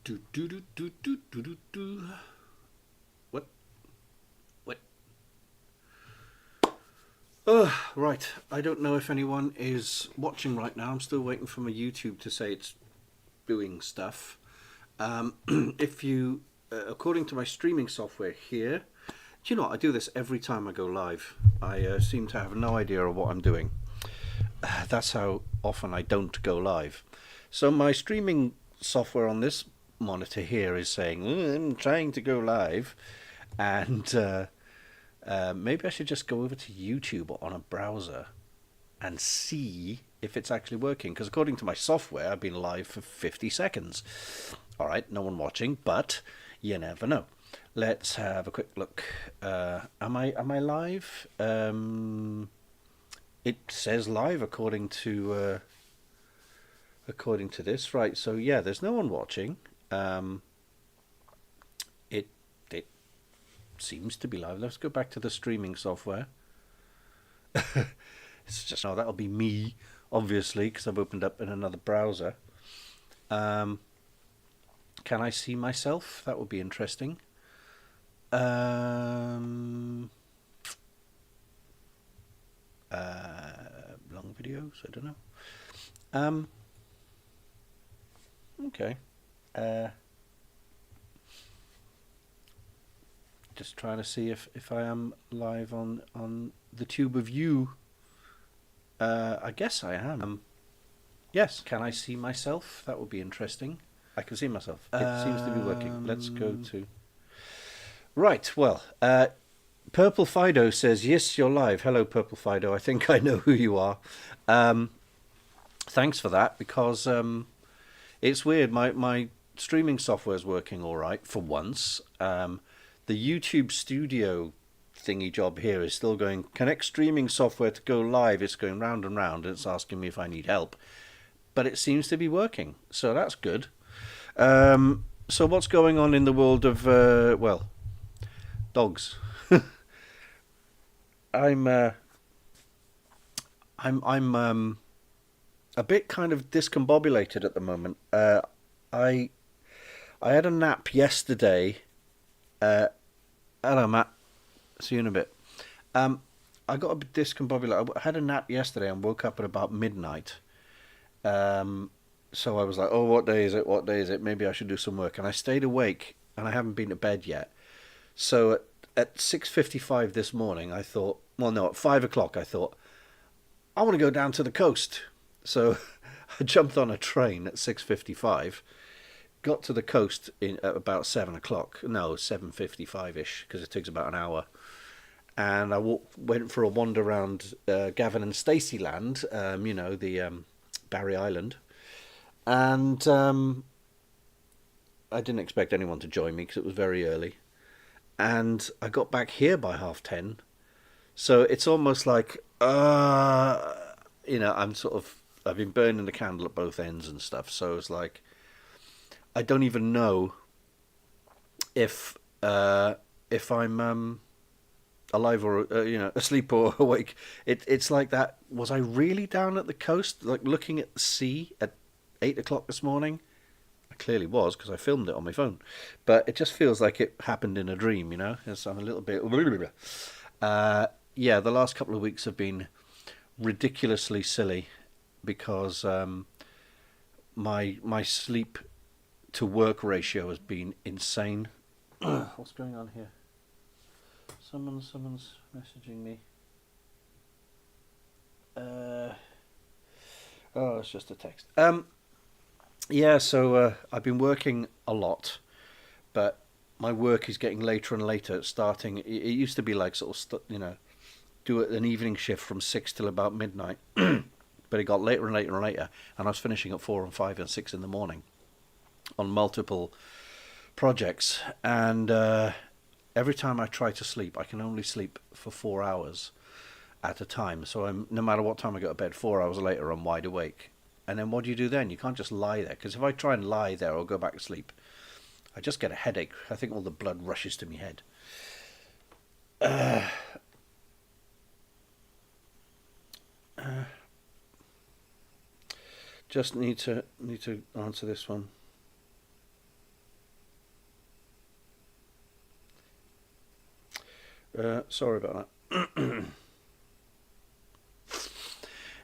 Do, do, do, do, do, do, do, do. What? What? Right. I don't know if anyone is watching right now. I'm still waiting for my YouTube to say it's doing stuff. If you, according to my streaming software here, do you know what? I do this every time I go live. I seem to have no idea of what I'm doing. That's how often I don't go live. So my streaming software on this monitor here is saying, I'm trying to go live, and maybe I should just go over to YouTube on a browser and see if it's actually working. Because according to my software, I've been live for 50 seconds. All right, no one watching, but you never know. Let's have a quick look. Am I live? It says live according to this, right? So yeah, there's no one watching. It seems to be live. Let's go back to the streaming software. It's just that'll be me, obviously, because I've opened up in another browser. Can I see myself? That would be interesting. Long videos. I don't know. Okay. Just trying to see if I am live on the tube of you. I guess I am. Yes. Can I see myself? That would be interesting. I can see myself. It seems to be working. Let's go to... Right, well, Purple Fido says, yes, you're live. Hello, Purple Fido. I think I know who you are. Thanks for that, because it's weird. My streaming software is working all right for once. The YouTube Studio thingy job here is still going, connect streaming software to go live. It's going round and round, and it's asking me if I need help. But it seems to be working, so that's good. So what's going on in the world of, well, dogs? I'm a bit kind of discombobulated at the moment. I had a nap yesterday. Hello, Matt. See you in a bit. I got a bit discombobulated. I had a nap yesterday and woke up at about midnight. So I was like, oh, what day is it? What day is it? Maybe I should do some work. And I stayed awake, and I haven't been to bed yet. So at 6:55 this morning, I thought, well, no, at 5 o'clock, I thought, I want to go down to the coast. So I jumped on a train at 6:55, got to the coast at about 7 o'clock. No, 7:55-ish, because it takes about an hour. And I went for a wander around Gavin and Stacey Land, the Barry Island. And I didn't expect anyone to join me because it was very early. And I got back here by 10:30. So it's almost like, I've been burning the candle at both ends and stuff. So it's like, I don't even know if I'm alive or asleep or awake. It's like that. Was I really down at the coast, like looking at the sea at 8 o'clock this morning? I clearly was, because I filmed it on my phone. But it just feels like it happened in a dream, As I'm a little bit... the last couple of weeks have been ridiculously silly, because my sleep to work ratio has been insane. What's going on here? Someone's messaging me. It's just a text. So I've been working a lot, but my work is getting later and later. Starting, it used to be like sort of do an evening shift from 6 till about midnight, but it got later and later and later, and I was finishing at 4 and 5 and 6 in the morning on multiple projects, and every time I try to sleep, I can only sleep for 4 hours at a time. So no matter what time I go to bed, 4 hours later, I'm wide awake. And then what do you do then? You can't just lie there, because if I try and lie there or go back to sleep, I just get a headache. I think all the blood rushes to my head. Just need to answer this one. Sorry about that.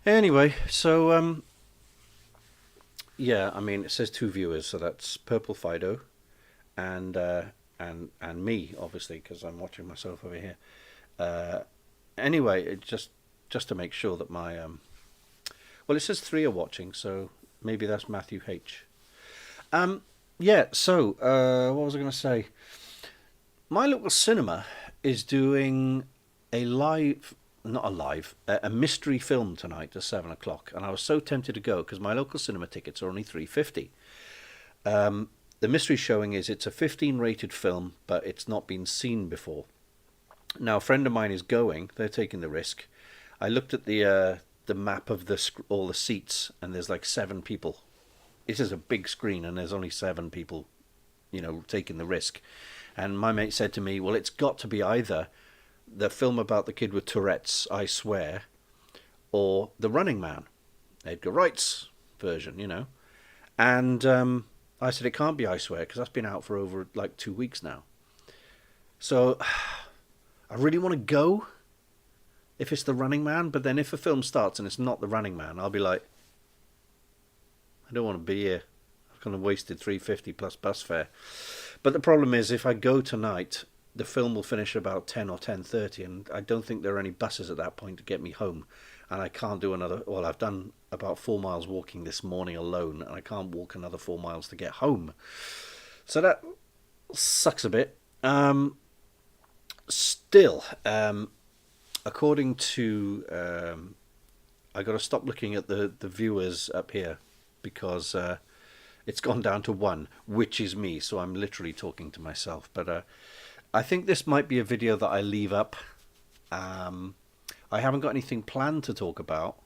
Anyway, so yeah, I mean, it says 2 viewers, so that's Purple Fido and and me, obviously, because I'm watching myself over here. Uh, anyway, just to make sure that my well, it says 3 are watching, so maybe that's Matthew H. Um, yeah. So what was I going to say? My local cinema is doing a live, not a live, a mystery film tonight at 7 o'clock, and I was so tempted to go because my local cinema tickets are only £3.50. The mystery showing is it's a 15 rated film, but it's not been seen before. Now, a friend of mine is going; they're taking the risk. I looked at the map of all the seats, and there's like 7 people. It is a big screen, and there's only 7 people, taking the risk. And my mate said to me, well, it's got to be either the film about the kid with Tourette's, I Swear, or The Running Man, Edgar Wright's version. And I said, it can't be I Swear, because that's been out for over like 2 weeks now. So I really want to go if it's The Running Man, but then if a film starts and it's not The Running Man, I'll be like, I don't want to be here. I've kind of wasted £3.50 plus bus fare. But the problem is, if I go tonight, the film will finish about 10 or 10:30, and I don't think there are any buses at that point to get me home. And I can't do another. Well, I've done about 4 miles walking this morning alone, and I can't walk another 4 miles to get home. So that sucks a bit. Still, according to, I got to stop looking at the viewers up here because it's gone down to 1, which is me. So I'm literally talking to myself. But I think this might be a video that I leave up. I haven't got anything planned to talk about,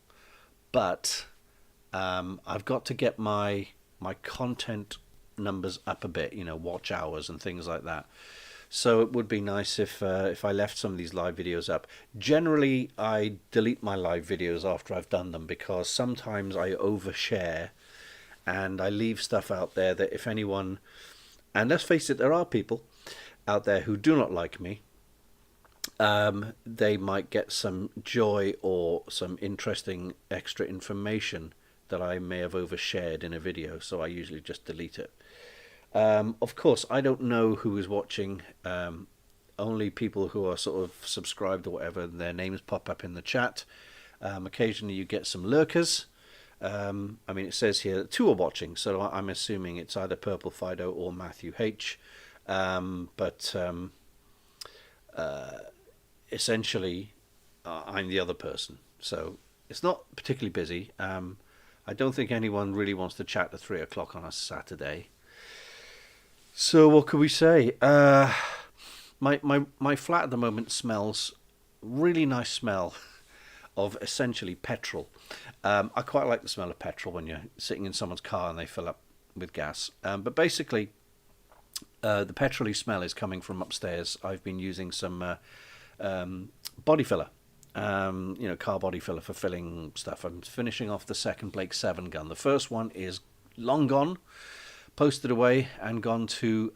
but I've got to get my content numbers up a bit, watch hours and things like that. So it would be nice if I left some of these live videos up. Generally, I delete my live videos after I've done them because sometimes I overshare and I leave stuff out there that if anyone, and let's face it, there are people out there who do not like me, they might get some joy or some interesting extra information that I may have overshared in a video, so I usually just delete it. Of course, I don't know who is watching. Only people who are sort of subscribed or whatever, their names pop up in the chat. Occasionally you get some lurkers. I mean, it says here that 2 are watching, so I'm assuming it's either Purple Fido or Matthew H. But essentially, I'm the other person. So it's not particularly busy. I don't think anyone really wants to chat at 3 o'clock on a Saturday. So what could we say? My flat at the moment smells really nice smell of essentially petrol. I quite like the smell of petrol when you're sitting in someone's car and they fill up with gas. But basically, the petrol-y smell is coming from upstairs. I've been using some body filler, car body filler for filling stuff. I'm finishing off the second Blake 7 gun. The first one is long gone, posted away and gone to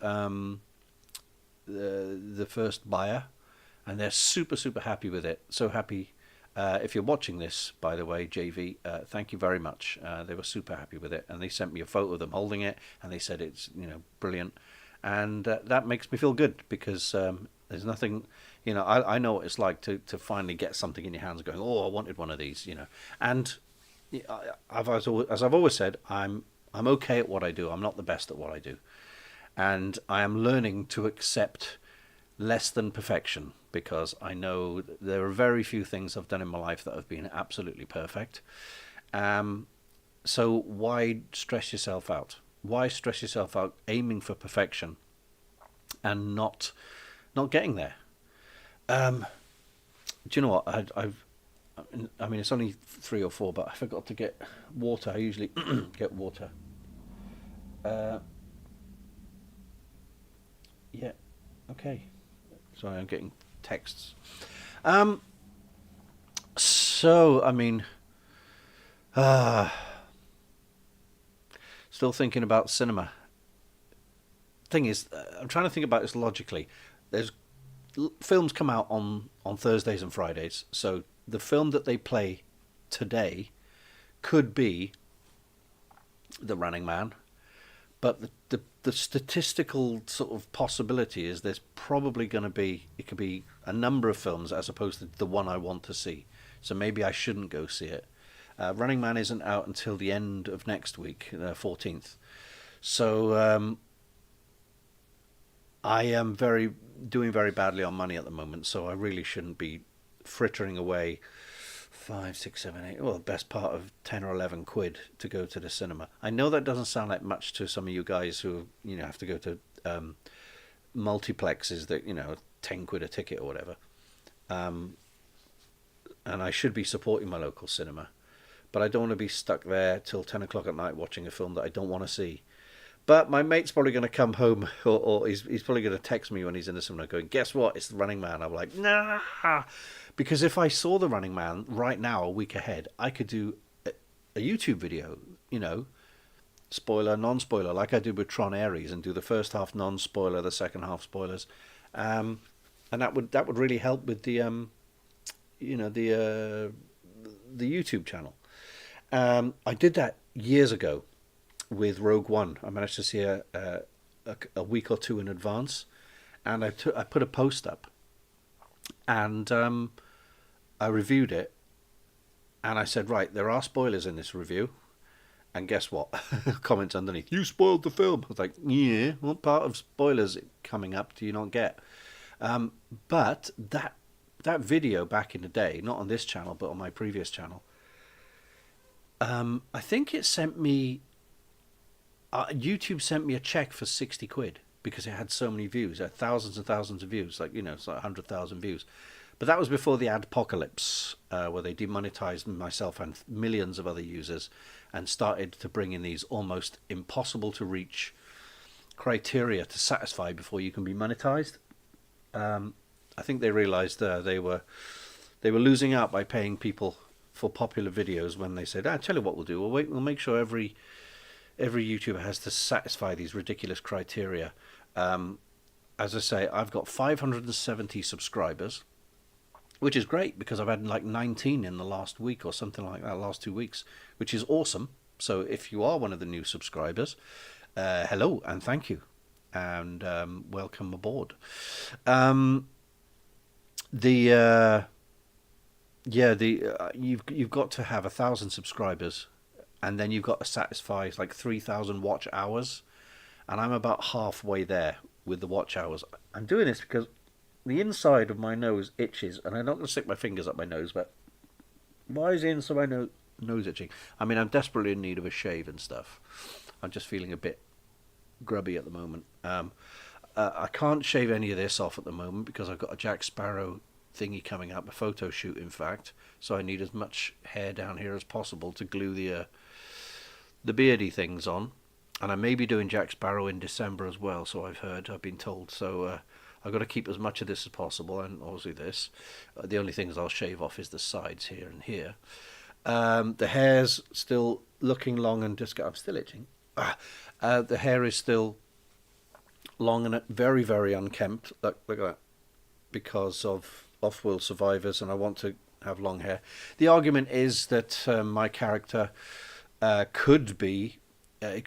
the first buyer, and they're super happy with it. So happy. If you're watching this, by the way, JV, thank you very much. They were super happy with it, and they sent me a photo of them holding it, and they said it's brilliant, and that makes me feel good because there's nothing, I know what it's like to finally get something in your hands, going, oh, I wanted one of these, and as I've always said, I'm okay at what I do. I'm not the best at what I do, and I am learning to accept less than perfection, because I know there are very few things I've done in my life that have been absolutely perfect. So why stress yourself out? Why stress yourself out aiming for perfection and not getting there? Do you know what? I mean, it's only 3 or 4, but I forgot to get water. I usually get water. Yeah. Okay. Sorry, I'm getting texts. So, I mean, still thinking about cinema. Thing is, I'm trying to think about this logically. There's films come out on Thursdays and Fridays, so the film that they play today could be The Running Man, but the statistical sort of possibility is there's probably going to be, it could be a number of films as opposed to the one I want to see. So maybe I shouldn't go see it. Running Man isn't out until the end of next week, 14th. So I am doing very badly on money at the moment, so I really shouldn't be frittering away 5, 6, 7, 8, well, the best part of 10 or 11 quid to go to the cinema. I know that doesn't sound like much to some of you guys who, have to go to multiplexes that, 10 quid a ticket or whatever. And I should be supporting my local cinema. But I don't want to be stuck there till 10 o'clock at night watching a film that I don't want to see. But my mate's probably going to come home, or he's probably going to text me when he's in the cinema going, guess what, it's The Running Man. I'm like, nah. Because if I saw The Running Man right now, a week ahead, I could do a YouTube video, spoiler, non-spoiler, like I did with Tron Ares, and do the first half non-spoiler, the second half spoilers. And that would really help with the, the YouTube channel. I did that years ago with Rogue One. I managed to see a week or two in advance, and I put a post up, and I reviewed it, and I said, right, there are spoilers in this review, and guess what? Comments underneath, you spoiled the film. I was like, yeah, what part of spoilers coming up do you not get? But that video back in the day, not on this channel, but on my previous channel, I think it sent me, YouTube sent me a check for 60 quid because it had so many views. It had thousands and thousands of views, like, it's like 100,000 views. But that was before the adpocalypse, where they demonetized myself and millions of other users and started to bring in these almost impossible to reach criteria to satisfy before you can be monetized. I think they realized they were losing out by paying people for popular videos when they said, tell you what we'll do, we'll make sure every YouTuber has to satisfy these ridiculous criteria. As I say, I've got 570 subscribers, which is great because I've had like 19 in the last week or something like that, last 2 weeks, which is awesome. So if you are one of the new subscribers, hello and thank you, and welcome aboard. You've got to have 1,000 subscribers, and then you've got to satisfy like 3,000 watch hours, and I'm about halfway there with the watch hours. I'm doing this because the inside of my nose itches, and I'm not going to stick my fingers up my nose, but why is the inside of my nose itching? I mean, I'm desperately in need of a shave and stuff. I'm just feeling a bit grubby at the moment. I can't shave any of this off at the moment because I've got a Jack Sparrow thingy coming up, a photo shoot in fact, so I need as much hair down here as possible to glue the beardy things on. And I may be doing Jack Sparrow in December as well, so I've been told. So I've got to keep as much of this as possible, and obviously this. The only things I'll shave off is the sides here and here. The hair's still looking long and I'm still itching. The hair is still long and very, very unkempt. Look at that. Because of off-world survivors, and I want to have long hair. The argument is that my character could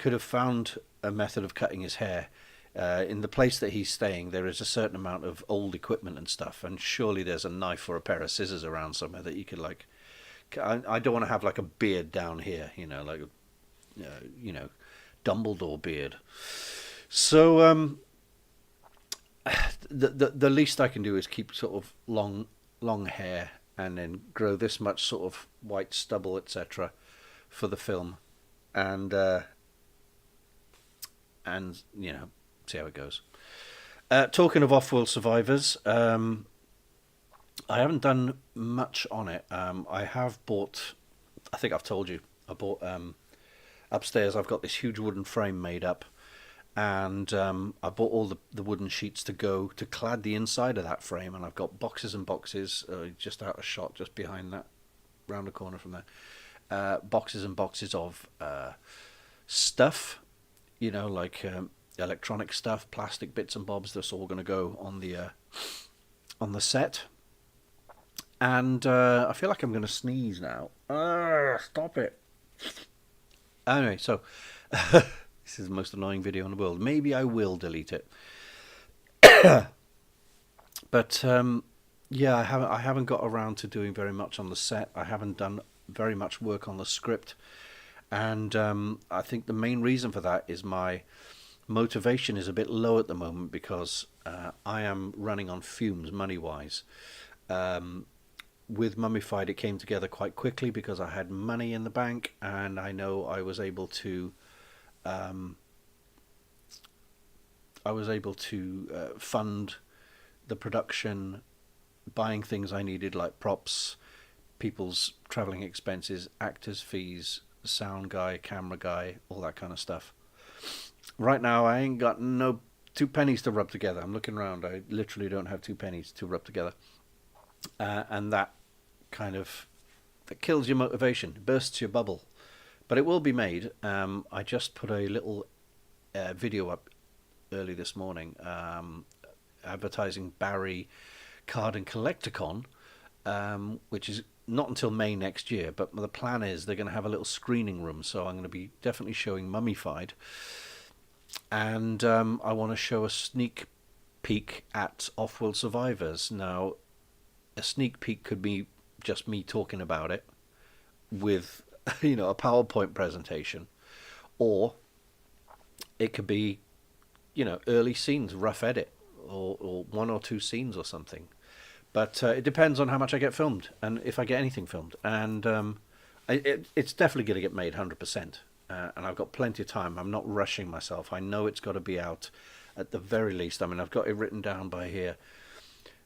have found a method of cutting his hair. In the place that he's staying, there is a certain amount of old equipment and stuff, and surely there's a knife or a pair of scissors around somewhere that you could like. I don't want to have like a beard down here, like Dumbledore beard. So the least I can do is keep sort of long hair and then grow this much sort of white stubble, etc., for the film, and see how it goes. Talking of off-world survivors, I haven't done much on it. I have bought, I think I've told you, I bought upstairs. I've got this huge wooden frame made up, and I bought all the wooden sheets to go to clad the inside of that frame, and I've got boxes and boxes just out of shot, just behind that, round the corner from there, boxes and boxes of stuff, like electronic stuff, plastic bits and bobs. That's all going to go on the on the set. And I feel like I'm going to sneeze now. Stop it. Anyway, so this is the most annoying video in the world. Maybe I will delete it. But yeah, I haven't got around to doing very much on the set. I haven't done very much work on the script. And I think the main reason for that is my motivation is a bit low at the moment because I am running on fumes money-wise. With Mummified, it came together quite quickly because I had money in the bank, and I know I was able to fund the production, buying things I needed like props, people's traveling expenses, actors' fees, sound guy, camera guy, all that kind of stuff. Right now, I ain't got no 2 pennies to rub together. I'm looking around. I literally don't have 2 pennies to rub together. And that kind of that kills your motivation, bursts your bubble. But it will be made. I just put a little video up early this morning advertising Barry Card and Collecticon, which is not until May next year. But the plan is they're going to have a little screening room. So I'm going to be definitely showing Mummified. And I want to show a sneak peek at Off-World Survivors. Now, a sneak peek could be just me talking about it with, a PowerPoint presentation, or it could be, early scenes, rough edit, or 1 or 2 scenes or something. But it depends on how much I get filmed and if I get anything filmed. And it's definitely going to get made 100%. And I've got plenty of time. I'm not rushing myself. I know it's got to be out at the very least. I mean, I've got it written down by here.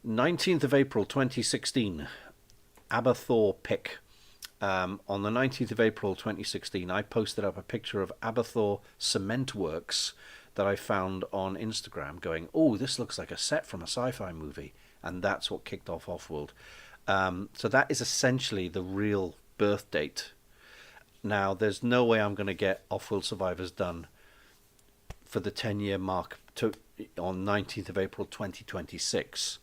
19th of April 2016, Aberthor pick. On the 19th of April 2016, I posted up a picture of Aberthor Cement Works that I found on Instagram going, oh, this looks like a set from a sci-fi movie. And that's what kicked off Off-World. So that is essentially the real birth date. Now, there's no way I'm going to get Off-World Survivors done for the 10-year mark on 19th of April 2026.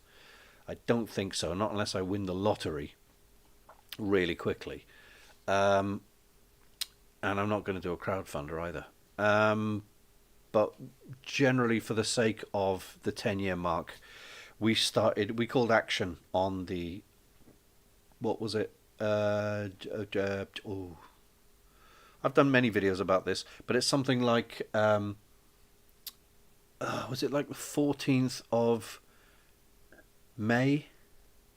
I don't think so, not unless I win the lottery really quickly. And I'm not going to do a crowdfunder either. But generally, for the sake of the 10-year mark, we called action on the, what was it? I've done many videos about this, but it's something like, was it like the 14th of May?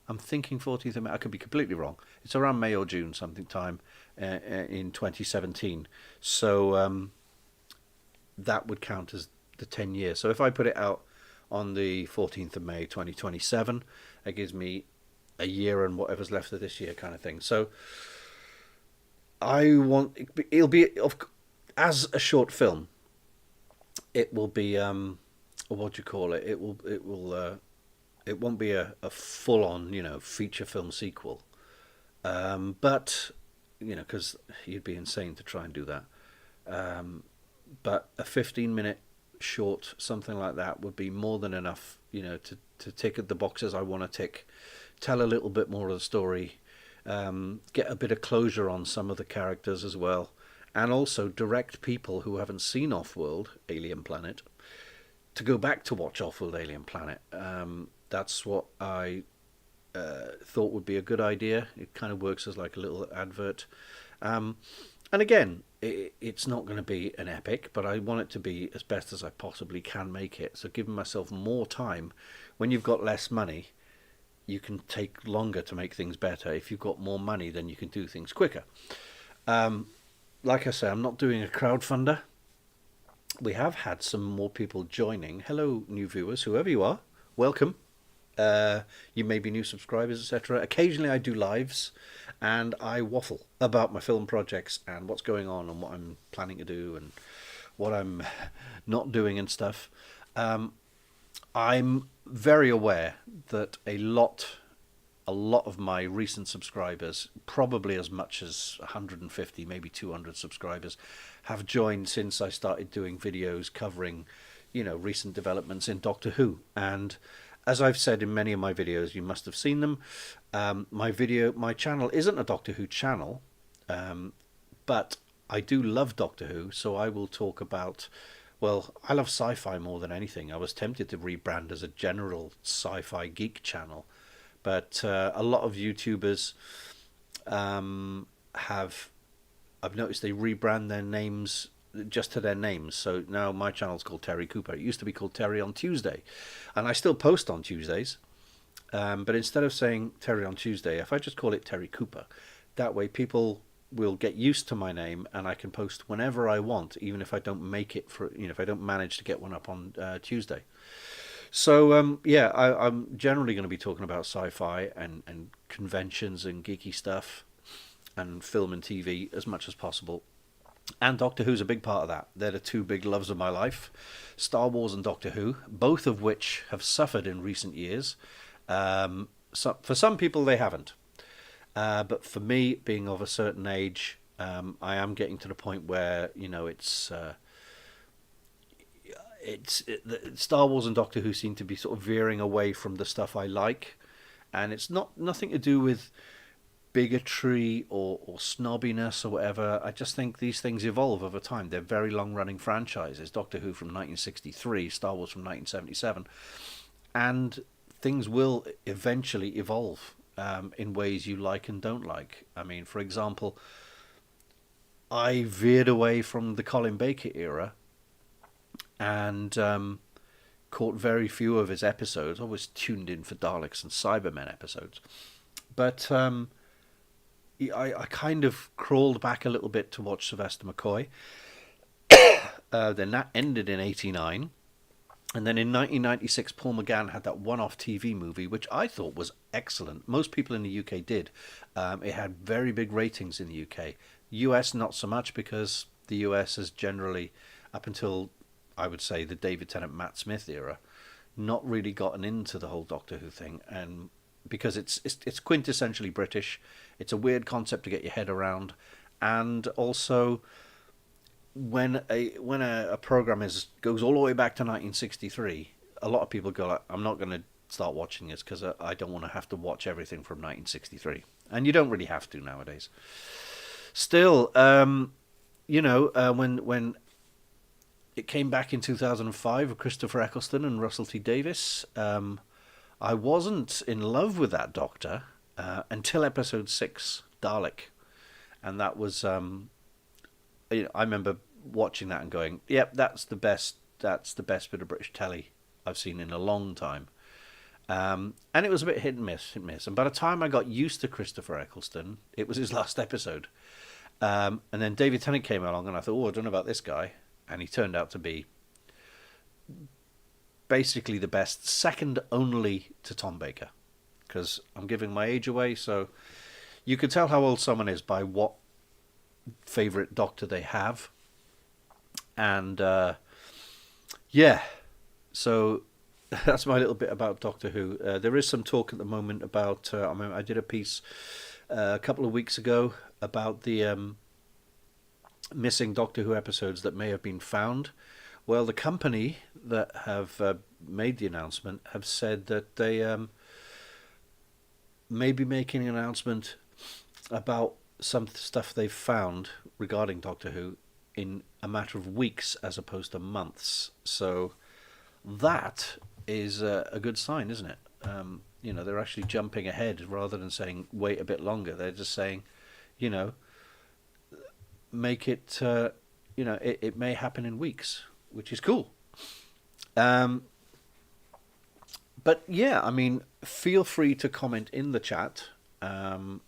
I'm thinking 14th of May. I could be completely wrong. It's around May or June, something time in 2017. So that would count as the 10 years. So if I put it out on the 14th of May 2027, that gives me a year and whatever's left of this year kind of thing. So it'll be, as a short film, it will be, what do you call it? It won't be a full-on, feature film sequel. But, because you'd be insane to try and do that. But a 15-minute short, something like that, would be more than enough, to tick the boxes I want to tick, tell a little bit more of the story, get a bit of closure on some of the characters as well, and also direct people who haven't seen Off-World Alien Planet to go back to watch Off-World Alien Planet. That's what I thought would be a good idea. It kind of works as like a little advert. And again, it's not going to be an epic, but I want it to be as best as I possibly can make it. So giving myself more time. When you've got less money, you can take longer to make things better. If you've got more money, then you can do things quicker. Like I say, I'm not doing a crowdfunder. We have had some more people joining. Hello, new viewers, whoever you are, welcome. You may be new subscribers, etc. Occasionally I do lives and I waffle about my film projects and what's going on and what I'm planning to do and what I'm not doing and stuff. I'm very aware that a lot of my recent subscribers, probably as much as 150, maybe 200 subscribers, have joined since I started doing videos covering, recent developments in Doctor Who. And as I've said in many of my videos, you must have seen them. My channel isn't a Doctor Who channel, but I do love Doctor Who, so I will talk about. Well, I love sci-fi more than anything. I was tempted to rebrand as a general sci-fi geek channel, but a lot of YouTubers have. I've noticed they rebrand their names just to their names. So now my channel's called Terry Cooper. It used to be called Terry on Tuesday, and I still post on Tuesdays. But instead of saying Terry on Tuesday, if I just call it Terry Cooper, that way people will get used to my name, and I can post whenever I want, even if I don't make it for, if I don't manage to get one up on Tuesday. So yeah, I'm generally going to be talking about sci-fi and conventions and geeky stuff and film and TV as much as possible. And Doctor Who's a big part of that. They're the two big loves of my life, Star Wars and Doctor Who, both of which have suffered in recent years. So for some people, they haven't. But for me, being of a certain age, I am getting to the point where, Star Wars and Doctor Who seem to be sort of veering away from the stuff I like. And it's nothing to do with bigotry or snobbiness or whatever. I just think these things evolve over time. They're very long-running franchises. Doctor Who from 1963, Star Wars from 1977, and things will eventually evolve in ways you like and don't like. I mean, for example, I veered away from the Colin Baker era and caught very few of his episodes. I was tuned in for Daleks and Cybermen episodes, but I kind of crawled back a little bit to watch Sylvester McCoy. Then that ended in '89. And then in 1996, Paul McGann had that one-off TV movie, which I thought was excellent. Most people in the UK did. It had very big ratings in the UK. US, not so much, because the US has generally, up until, I would say, the David Tennant, Matt Smith era, not really gotten into the whole Doctor Who thing. And because it's quintessentially British, it's a weird concept to get your head around, and also when a program goes all the way back to 1963, a lot of people go like, I'm not going to start watching this because I don't want to have to watch everything from 1963, and you don't really have to nowadays. Still, when it came back in 2005 with Christopher Eccleston and Russell T Davies, I wasn't in love with that Doctor until episode 6, Dalek, and that was I remember watching that and going, "Yep, that's the best bit of British telly I've seen in a long time." And it was a bit hit and miss. And by the time I got used to Christopher Eccleston, it was his last episode. And then David Tennant came along, and I thought, "Oh, I don't know about this guy," and he turned out to be basically the best, second only to Tom Baker. Because I'm giving my age away, so you could tell how old someone is by what favourite Doctor they have. And yeah, so that's my little bit about Doctor Who. There is some talk at the moment about, I did a piece a couple of weeks ago about the missing Doctor Who episodes that may have been found. Well, the company that have made the announcement have said that they may be making an announcement about some stuff they've found regarding Doctor Who in a matter of weeks as opposed to months. So that is a good sign, isn't it? They're actually jumping ahead rather than saying wait a bit longer. They're just saying, make it, it may happen in weeks, which is cool. But yeah, I mean, feel free to comment in the chat, and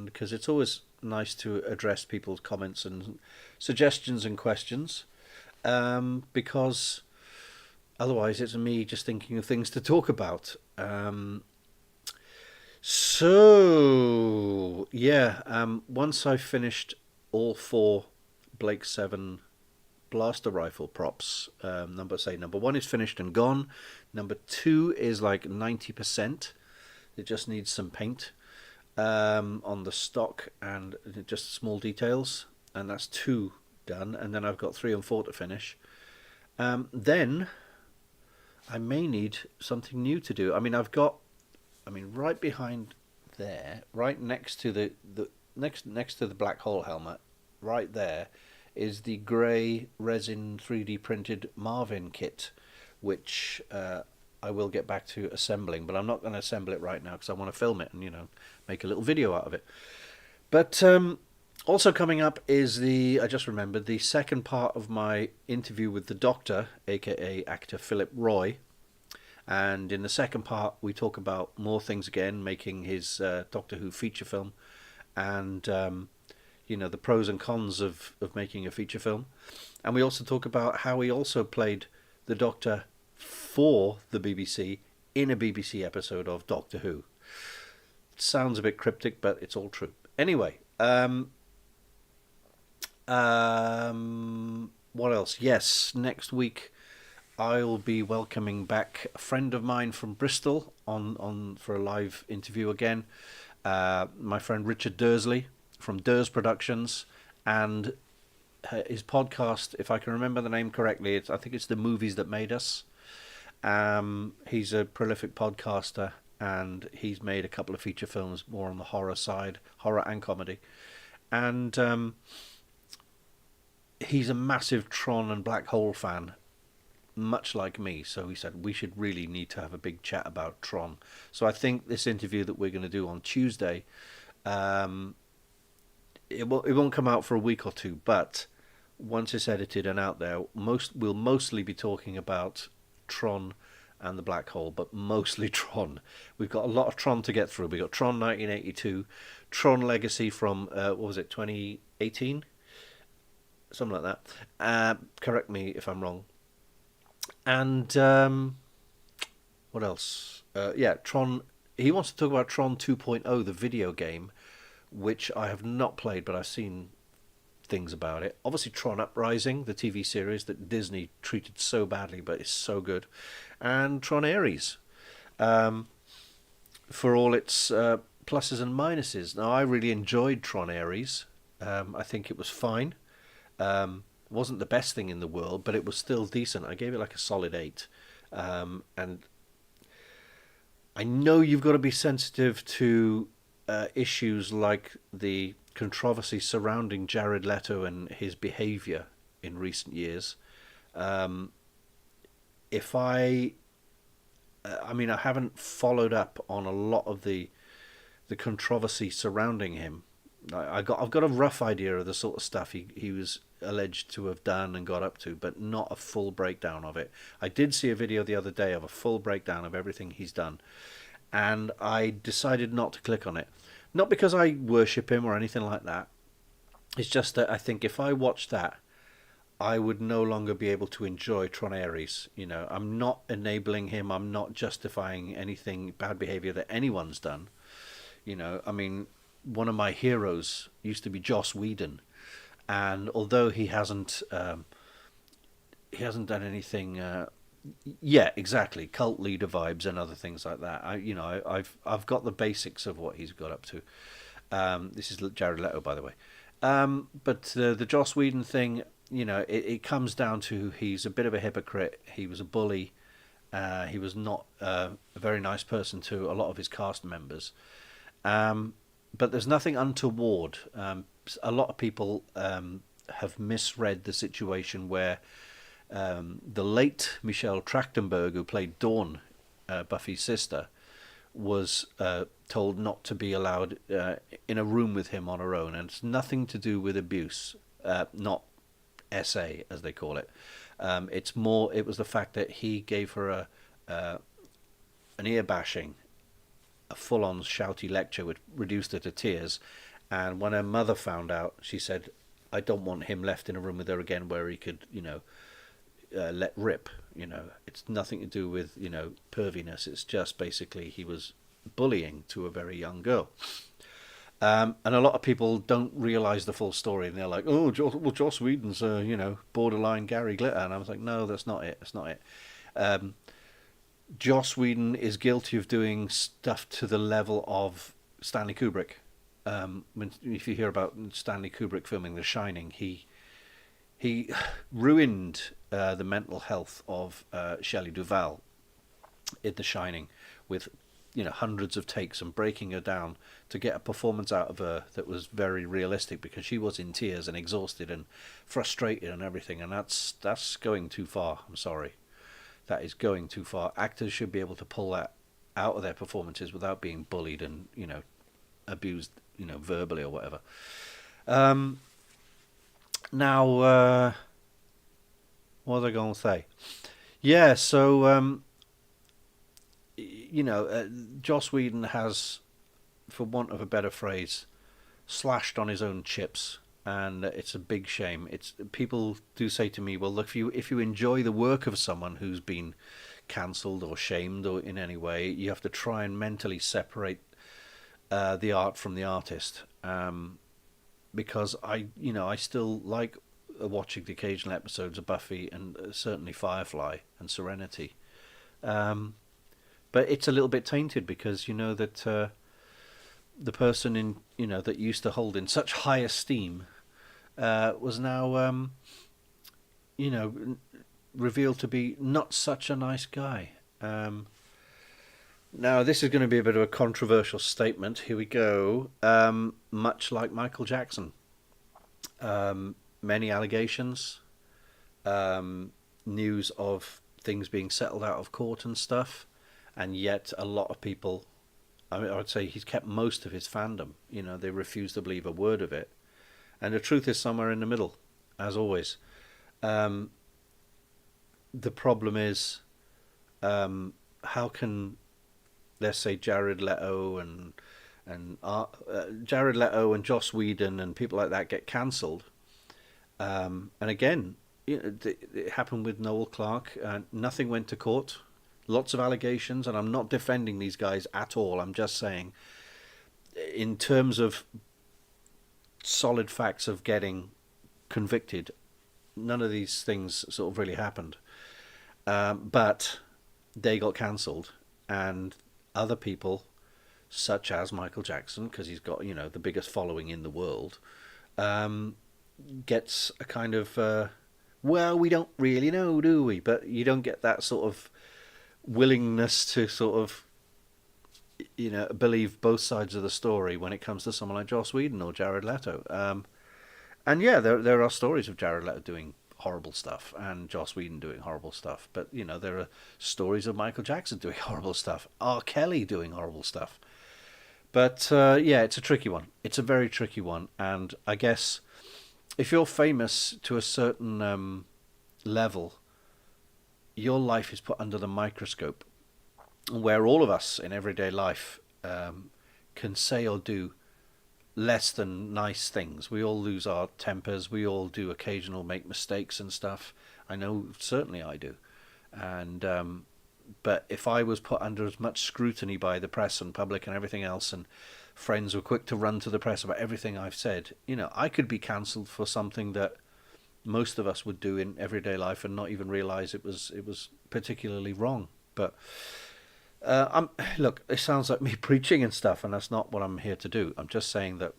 because it's always nice to address people's comments and suggestions and questions, because otherwise it's me just thinking of things to talk about. So yeah, once I finished all 4 Blake 7 blaster rifle props, number 1 is finished and gone, number 2 is like 90%. It just needs some paint on the stock and just small details, and that's 2 done. And then I've got 3 and 4 to finish. Then I may need something new to do. I mean, I've got, I mean, right behind there, right next to the next to the black hole helmet, right there, is the grey resin 3D printed Marvin kit, which I will get back to assembling, but I'm not going to assemble it right now because I want to film it and make a little video out of it. But also coming up is I just remembered, the second part of my interview with the Doctor, aka actor Philip Roy. And in the second part, we talk about more things again, making his Doctor Who feature film, and the pros and cons of making a feature film. And we also talk about how he also played the Doctor for the BBC in a BBC episode of Doctor Who. It sounds a bit cryptic, but it's all true. Anyway, what else? Yes, next week I'll be welcoming back a friend of mine from Bristol on for a live interview again. My friend Richard Dursley from Durs Productions, and his podcast, if I can remember the name correctly, I think it's The Movies That Made Us. He's a prolific podcaster, and he's made a couple of feature films more on the horror side, horror and comedy. And he's a massive Tron and Black Hole fan, much like me, so he said we should really need to have a big chat about Tron. So I think this interview that we're going to do on Tuesday, it won't come out for a week or two, but once it's edited and out there, we'll mostly be talking about Tron and the Black Hole, but mostly Tron. We've got a lot of Tron to get through. We've got Tron 1982, Tron Legacy from, 2018? Something like that. Correct me if I'm wrong. And what else? Tron. He wants to talk about Tron 2.0, the video game, which I have not played, but I've seen things about it. Obviously, Tron Uprising, the TV series that Disney treated so badly, but is so good, and Tron Ares, for all its pluses and minuses. Now, I really enjoyed Tron Ares. I think it was fine. It wasn't the best thing in the world, but it was still decent. I gave it like a solid 8. And I know you've got to be sensitive to issues like the controversy surrounding Jared Leto and his behaviour in recent years. I haven't followed up on a lot of the controversy surrounding him. I've got a rough idea of the sort of stuff he was alleged to have done and got up to, but not a full breakdown of it. I did see a video the other day of a full breakdown of everything he's done, and I decided not to click on it. Not because I worship him or anything like that. It's just that I think if I watched that, I would no longer be able to enjoy Tron Ares. I'm not enabling him. I'm not justifying anything bad behavior that anyone's done. One of my heroes used to be Joss Whedon, and although he hasn't done anything. Yeah, exactly. Cult leader vibes and other things like that. I've got the basics of what he's got up to. This is Jared Leto, by the way. But the Joss Whedon thing, it comes down to he's a bit of a hypocrite. He was a bully. He was not a very nice person to a lot of his cast members. But there's nothing untoward. A lot of people have misread the situation where the late Michelle Trachtenberg, who played Dawn, Buffy's sister, was told not to be allowed in a room with him on her own, and it's nothing to do with abuse, not SA as they call it. It was the fact that he gave her an ear bashing, a full-on shouty lecture which reduced her to tears, and when her mother found out, she said, "I don't want him left in a room with her again where he could, let rip." It's nothing to do with perviness. It's just basically he was bullying to a very young girl, and a lot of people don't realize the full story, and they're like, "Oh, Joss Whedon's borderline Gary Glitter," and I was like, "No, that's not it. That's not it." Joss Whedon is guilty of doing stuff to the level of Stanley Kubrick. If you hear about Stanley Kubrick filming The Shining, he ruined the mental health of Shelley Duvall in The Shining, with hundreds of takes and breaking her down to get a performance out of her that was very realistic, because she was in tears and exhausted and frustrated and everything, and that's going too far. I'm sorry, that is going too far. Actors should be able to pull that out of their performances without being bullied and abused verbally or whatever. Now, what was I going to say? Yeah, so Joss Whedon has, for want of a better phrase, slashed on his own chips, and it's a big shame. It's people do say to me, "Well, look, if you enjoy the work of someone who's been cancelled or shamed or in any way, you have to try and mentally separate the art from the artist." Because I still like watching the occasional episodes of Buffy and certainly Firefly and Serenity. But it's a little bit tainted, because that the person that used to hold in such high esteem was now revealed to be not such a nice guy. Now, this is going to be a bit of a controversial statement. Here we go. Much like Michael Jackson, many allegations, news of things being settled out of court and stuff, and yet a lot of people, I would say he's kept most of his fandom. They refuse to believe a word of it, and the truth is somewhere in the middle, as always. The problem is, how can, let's say, Jared Leto and Joss Whedon and people like that get cancelled? And again, it happened with Noel Clarke. Nothing went to court. Lots of allegations, and I'm not defending these guys at all. I'm just saying, in terms of solid facts of getting convicted, none of these things sort of really happened. But they got cancelled, and other people, such as Michael Jackson, because he's got the biggest following in the world, gets a kind of well, we don't really know, do we? But you don't get that sort of willingness to sort of believe both sides of the story when it comes to someone like Joss Whedon or Jared Leto. And yeah, there are stories of Jared Leto doing horrible stuff and Joss Whedon doing horrible stuff, but there are stories of Michael Jackson doing horrible stuff, R. Kelly doing horrible stuff. But yeah, it's a tricky one. It's a very tricky one, and I guess if you're famous to a certain level, your life is put under the microscope, where all of us in everyday life can say or do less than nice things. We all lose our tempers. We all do occasional make mistakes and stuff. I know certainly I do. And but if I was put under as much scrutiny by the press and public and everything else, and friends were quick to run to the press about everything I've said, I could be cancelled for something that most of us would do in everyday life and not even realise it was particularly wrong. But look, it sounds like me preaching and stuff, and that's not what I'm here to do. I'm just saying that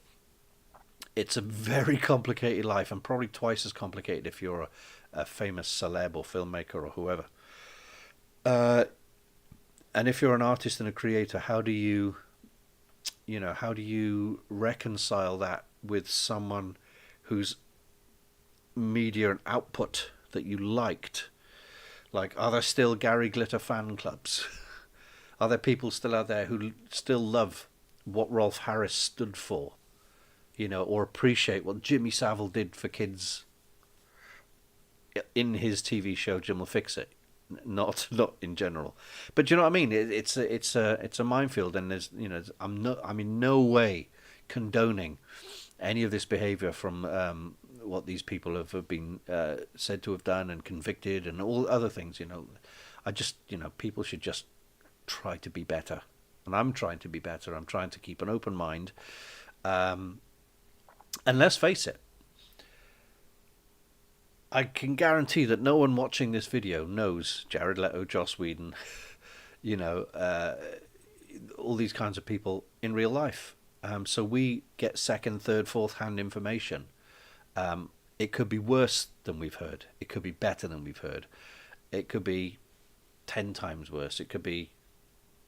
it's a very complicated life, and probably twice as complicated if you're a famous celeb or filmmaker or whoever. And if you're an artist and a creator, how do you reconcile that with someone whose media and output that you liked? Like, are there still Gary Glitter fan clubs? Are there people still out there who still love what Rolf Harris stood for, or appreciate what Jimmy Savile did for kids in his TV show Jim Will Fix It? Not in general, but you know what I mean. It's a minefield, and I'm in no way condoning any of this behaviour from what these people have been said to have done and convicted and all other things. I just people should just try to be better, and I'm trying to be better. I'm trying to keep an open mind, and let's face it, I can guarantee that no one watching this video knows Jared Leto, Joss Whedon, all these kinds of people in real life. So we get second, third, fourth hand information. It could be worse than we've heard. It could be better than we've heard. It could be 10 times worse. It could be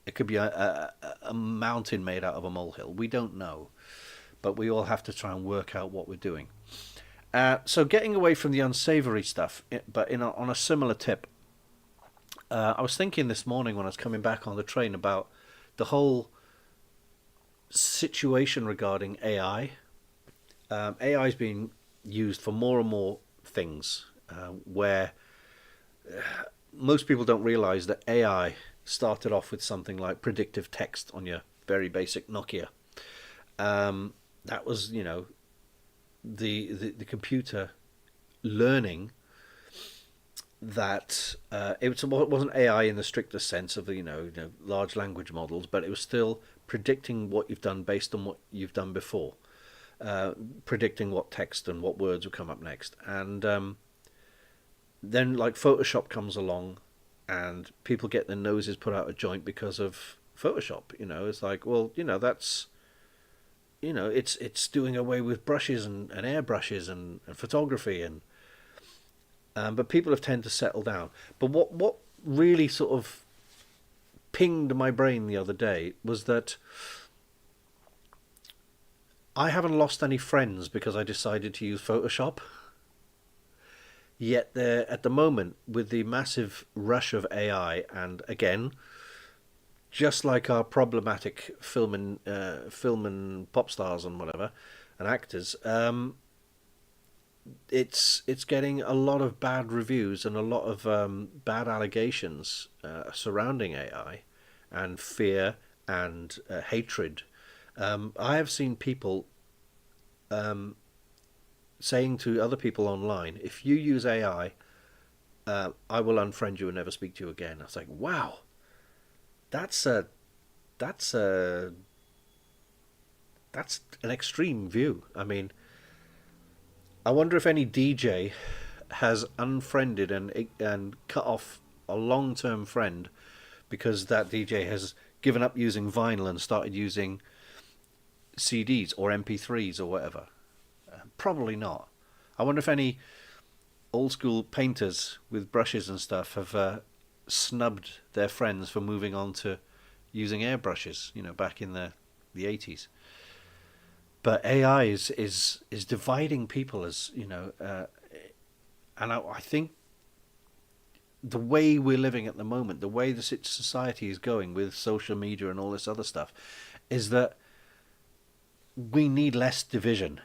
a mountain made out of a molehill. We don't know, but we all have to try and work out what we're doing. So getting away from the unsavory stuff, but on a similar tip, I was thinking this morning when I was coming back on the train about the whole situation regarding AI. AI is being used for more and more things, where most people don't realize that AI started off with something like predictive text on your very basic Nokia. That was, the computer learning that it wasn't AI in the strictest sense of the large language models, but it was still predicting what you've done based on what you've done before, predicting what text and what words will come up next. And then like Photoshop comes along, and people get their noses put out of joint because of Photoshop. It's like, well, that's it's doing away with brushes and airbrushes and photography and but people have tended to settle down. But what really sort of pinged my brain the other day was that I haven't lost any friends because I decided to use Photoshop. Yet there, at the moment, with the massive rush of AI, and again, just like our problematic film and pop stars and whatever, and actors, it's getting a lot of bad reviews and a lot of bad allegations surrounding AI, and fear and hatred. I have seen people saying to other people online, if you use AI, I will unfriend you and never speak to you again. I was like, wow, that's an extreme view. I mean, I wonder if any DJ has unfriended and cut off a long-term friend because that DJ has given up using vinyl and started using CDs or MP3s or whatever. Probably not. I wonder if any old school painters with brushes and stuff have snubbed their friends for moving on to using airbrushes, back in the 80s. But AI is dividing people, as and I think the way we're living at the moment, the way the society is going with social media and all this other stuff, is that we need less division.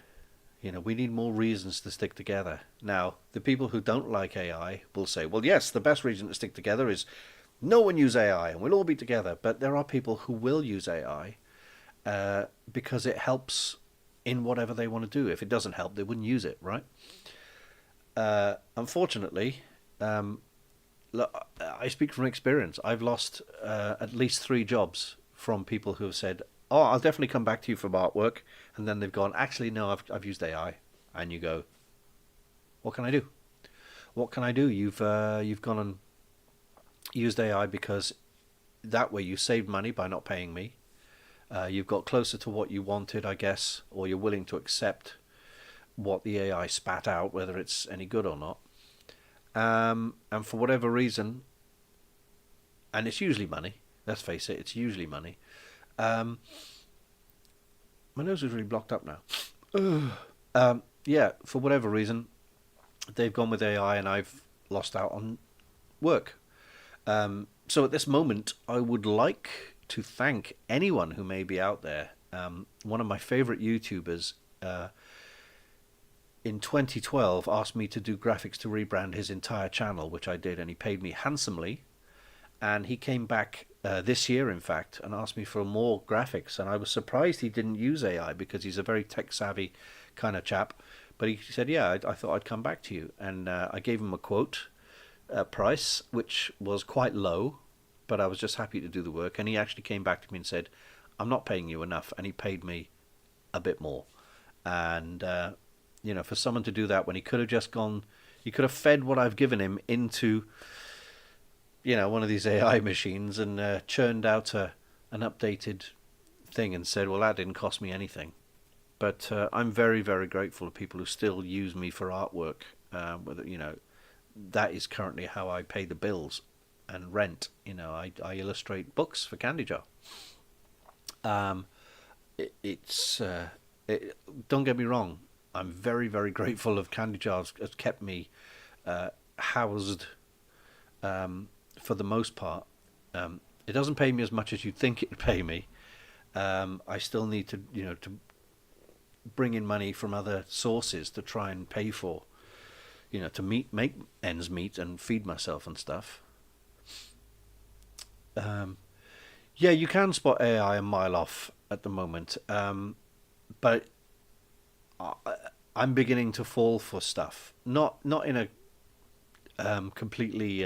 We need more reasons to stick together. Now, the people who don't like AI will say, well, yes, the best reason to stick together is no one use AI and we'll all be together. But there are people who will use AI because it helps in whatever they want to do. If it doesn't help, they wouldn't use it, right? Unfortunately, look, I speak from experience. I've lost at least 3 jobs from people who have said, oh, I'll definitely come back to you for artwork. And then they've gone, actually, no, I've used AI. And you go, what can I do? What can I do? You've gone and used AI because that way you saved money by not paying me. You've got closer to what you wanted, I guess, or you're willing to accept what the AI spat out, whether it's any good or not. And for whatever reason, and it's usually money, let's face it, it's usually money. My nose is really blocked up now. Yeah, for whatever reason, they've gone with AI and I've lost out on work. So at this moment, I would like to thank anyone who may be out there. One of my favorite YouTubers in 2012 asked me to do graphics to rebrand his entire channel, which I did, and he paid me handsomely. And he came back this year, in fact, and asked me for more graphics. And I was surprised he didn't use AI because he's a very tech-savvy kind of chap. But he said, yeah, I thought I'd come back to you. And I gave him a quote price, which was quite low, but I was just happy to do the work. And he actually came back to me and said, I'm not paying you enough. And he paid me a bit more. And, for someone to do that when he could have just gone, he could have fed what I've given him into one of these AI machines and churned out an updated thing and said, well, that didn't cost me anything. But I'm very, very grateful to people who still use me for artwork. That is currently how I pay the bills. and rent. You know, I illustrate books for Candy Jar. Um, it's don't get me wrong. I'm very, very grateful of Candy Jars has kept me housed for the most part. It doesn't pay me as much as you'd think it would pay me. I still need to, to bring in money from other sources to try and pay for, to make ends meet and feed myself and stuff. Um, yeah, you can spot AI a mile off at the moment, but I, I'm beginning to fall for stuff. Not in a completely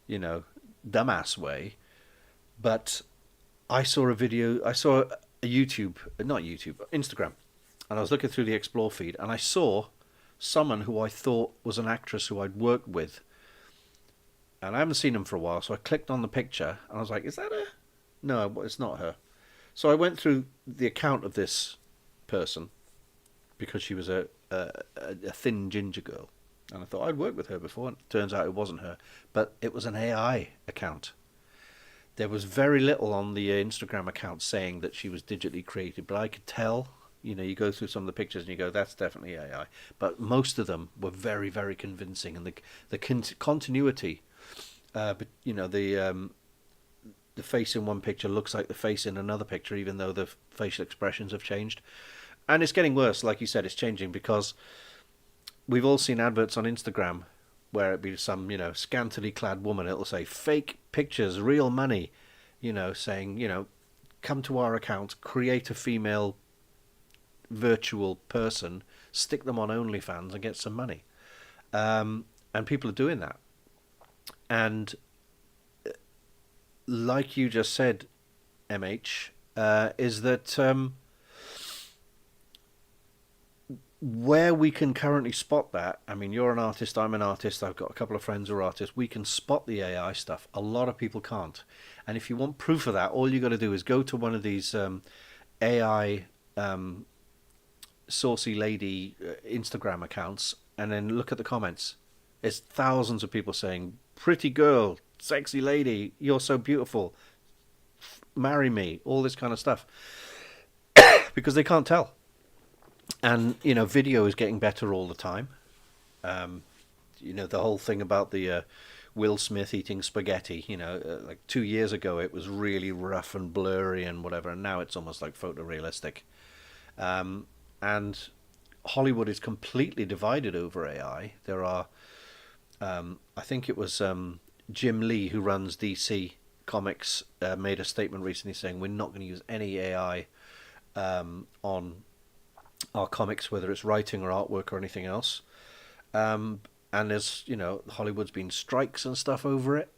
you know dumbass way, but I saw a video. I saw a YouTube, not YouTube, Instagram, and I was looking through the Explore feed, and I saw someone who I thought was an actress who I'd worked with, and I haven't seen him for a while. So I clicked on the picture, and I was like, "Is that her?" No, it's not her. So I went through the account of this person because she was a thin ginger girl, and I thought I'd worked with her before. And it turns out it wasn't her, but it was an AI account. There was very little on the Instagram account saying that she was digitally created, but I could tell. You go through some of the pictures and you go, "That's definitely AI." But most of them were very, very convincing, and the continuity. But the face in one picture looks like the face in another picture, even though the facial expressions have changed. And it's getting worse, like you said, it's changing because we've all seen adverts on Instagram where it be some, scantily clad woman. It'll say fake pictures, real money, saying, come to our account, create a female virtual person, stick them on OnlyFans and get some money. And people are doing that. And like you just said, MH, is that where we can currently spot that, I mean, you're an artist, I'm an artist, I've got a couple of friends who are artists, we can spot the AI stuff. A lot of people can't. And if you want proof of that, all you got to do is go to one of these AI saucy lady Instagram accounts and then look at the comments. There's thousands of people saying, "Pretty girl, sexy lady, you're so beautiful, marry me," all this kind of stuff. Because they can't tell. And, video is getting better all the time. The whole thing about the Will Smith eating spaghetti, like 2 years ago it was really rough and blurry and whatever, and now it's almost like photorealistic. And Hollywood is completely divided over AI. There are, I think it was Jim Lee, who runs DC Comics, made a statement recently saying we're not going to use any AI on our comics, whether it's writing or artwork or anything else. And there's, Hollywood's been strikes and stuff over it.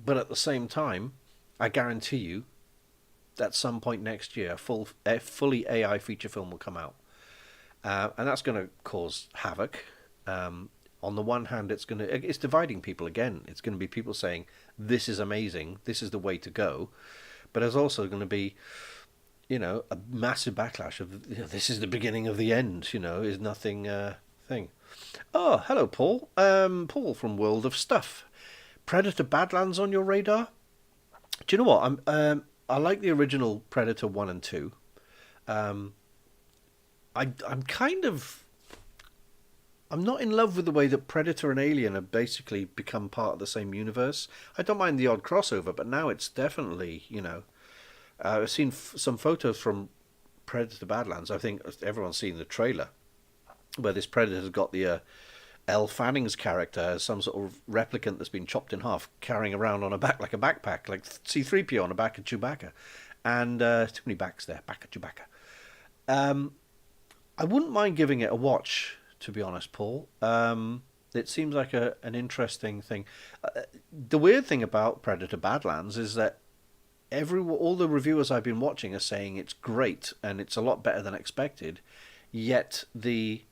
But at the same time, I guarantee you, at some point next year, a fully AI feature film will come out. And that's going to cause havoc. On the one hand, it's dividing people again. It's going to be people saying, "This is amazing, this is the way to go." But there's also going to be, a massive backlash of, this is the beginning of the end, is nothing thing. Oh, hello, Paul. Paul from World of Stuff. Predator Badlands on your radar? Do you know what? I like the original Predator 1 and 2. I'm kind of... I'm not in love with the way that Predator and Alien have basically become part of the same universe. I don't mind the odd crossover, but now it's definitely, I've seen some photos from Predator Badlands. I think everyone's seen the trailer where this Predator's got the Elle Fanning's character as some sort of replicant that's been chopped in half, carrying around on a back like a backpack, like C-3PO on the back of Chewbacca. And too many backs there, back of Chewbacca. I wouldn't mind giving it a watch, to be honest, Paul. It seems like an interesting thing. The weird thing about Predator Badlands is that all the reviewers I've been watching are saying it's great and it's a lot better than expected, yet the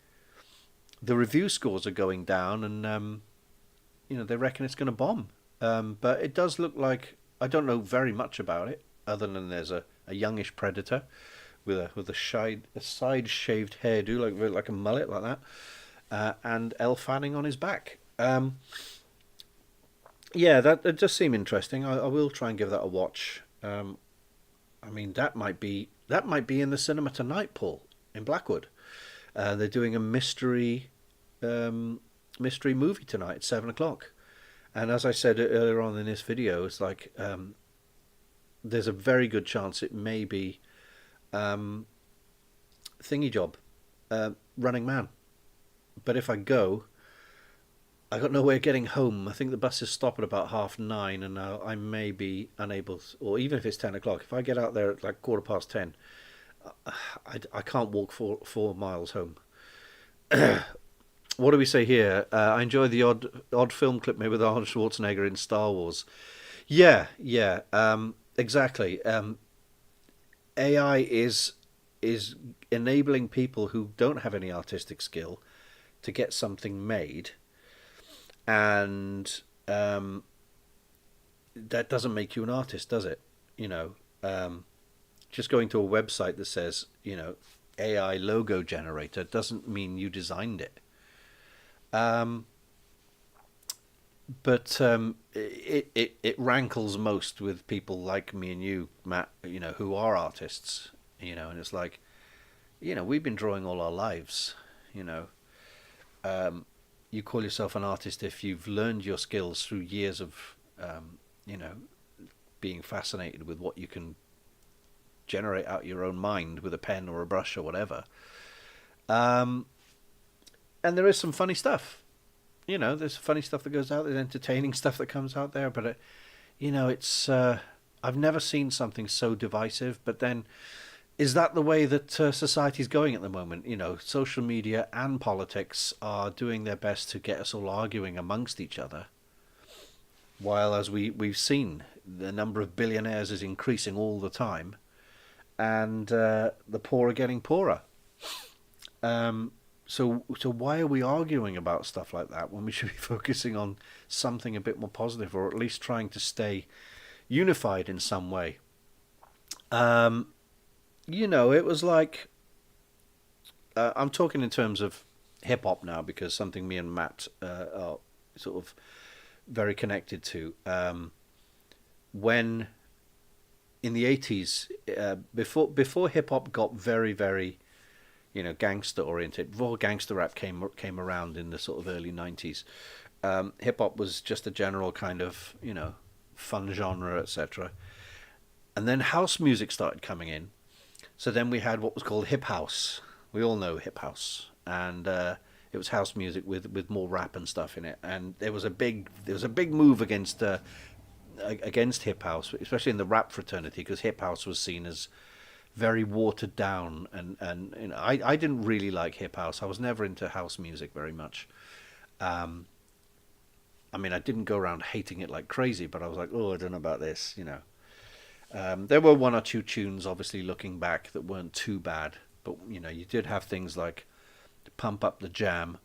review scores are going down, and they reckon it's going to bomb. But it does look like, I don't know very much about it other than there's a youngish Predator with a side shaved hairdo like a mullet like that, and Elle Fanning on his back. Yeah, that does seem interesting. I will try and give that a watch. I mean, that might be in the cinema tonight, Paul, in Blackwood. They're doing a um, mystery movie tonight at 7 o'clock. And as I said earlier on in this video, it's like there's a very good chance it may be um, Thingy Job, Running Man. But if I go, I got no way of getting home. I think the buses stop at about 9:30, and I may be unable, or even if it's 10 o'clock, if I get out there at like 10:15, I can't walk 4 miles home. What do we say here? I enjoy the odd film clip made with Arnold Schwarzenegger in Star Wars. Yeah, yeah, exactly. AI is enabling people who don't have any artistic skill to get something made, and that doesn't make you an artist, does it? You know, just going to a website that says, AI logo generator doesn't mean you designed it. Um, but it rankles most with people like me and you, Matt, who are artists, and it's like, we've been drawing all our lives, you know. Um, you call yourself an artist if you've learned your skills through years of, you know, being fascinated with what you can generate out your own mind with a pen or a brush or whatever. Um, and there is some funny stuff. There's funny stuff that goes out. There's entertaining stuff that comes out there. But it's I've never seen something so divisive. But then, is that the way that society's going at the moment? Social media and politics are doing their best to get us all arguing amongst each other. While, as we've seen, the number of billionaires is increasing all the time, and the poor are getting poorer. So why are we arguing about stuff like that when we should be focusing on something a bit more positive, or at least trying to stay unified in some way? Um, it was like I'm talking in terms of hip hop now because something me and Matt are sort of very connected to. When in the 80s, before hip hop got very very gangster oriented. Before gangster rap came around in the sort of early 90s, hip hop was just a general kind of fun genre, etc. And then house music started coming in. So then we had what was called hip house. We all know hip house, and it was house music with more rap and stuff in it. And there was a big move against hip house, especially in the rap fraternity, because hip house was seen as very watered down, and I didn't really like hip house. I was never into house music very much. Um, I mean, I didn't go around hating it like crazy, but I was like, oh, I don't know about this. There were one or two tunes, obviously looking back, that weren't too bad, but you did have things like Pump Up the Jam,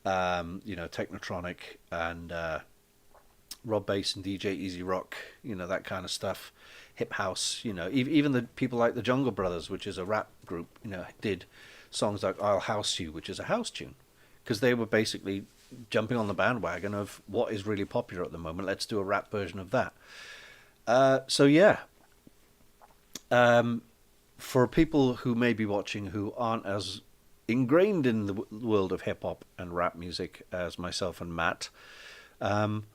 Technotronic, and Rob Bass and DJ Easy Rock, that kind of stuff. Hip house, even the people like the Jungle Brothers, which is a rap group, did songs like I'll House You, which is a house tune, because they were basically jumping on the bandwagon of what is really popular at the moment. Let's do a rap version of that. So yeah, for people who may be watching who aren't as ingrained in the world of hip hop and rap music as myself and Matt, um,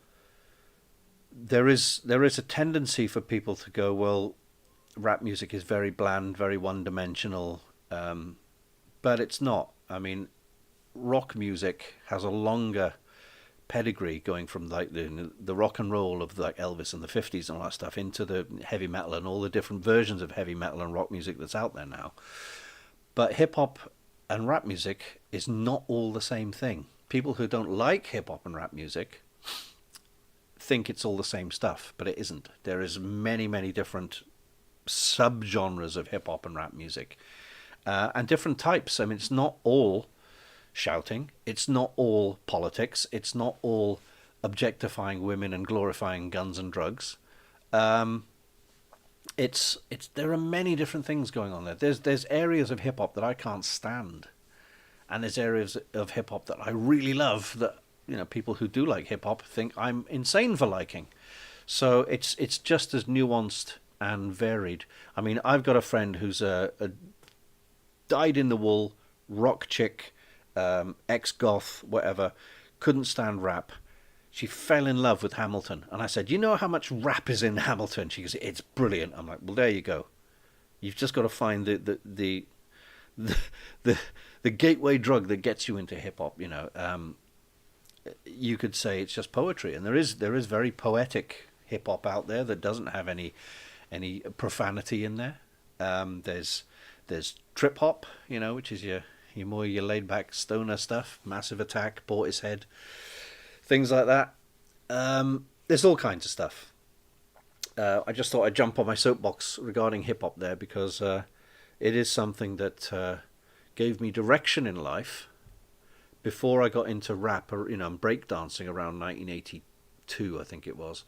there is a tendency for people to go, well, rap music is very bland, very one dimensional, but it's not. I mean, rock music has a longer pedigree, going from like the rock and roll of like Elvis in the 50s and all that stuff into the heavy metal and all the different versions of heavy metal and rock music that's out there now. But hip hop and rap music is not all the same thing. People who don't like hip hop and rap music think it's all the same stuff, but it isn't. There is many, many different subgenres of hip hop and rap music, and different types. I mean, it's not all shouting. It's not all politics. It's not all objectifying women and glorifying guns and drugs. Um, it's there are many different things going on there. There's areas of hip hop that I can't stand, and there's areas of hip hop that I really love that people who do like hip hop think I'm insane for liking. So it's just as nuanced and varied. I mean, I've got a friend who's a dyed in the wool rock chick, ex goth, whatever, couldn't stand rap. She fell in love with Hamilton, and I said, "You know how much rap is in Hamilton?" She goes, "It's brilliant." I'm like, "Well, there you go. You've just got to find the the, the gateway drug that gets you into hip hop." You could say it's just poetry, and there is very poetic hip hop out there that doesn't have any profanity in there. There's trip hop, which is your more your laid back stoner stuff, Massive Attack, Portishead, things like that. There's all kinds of stuff. I just thought I'd jump on my soapbox regarding hip hop there because it is something that gave me direction in life before I got into rap, or and breakdancing around 1982, I think it was.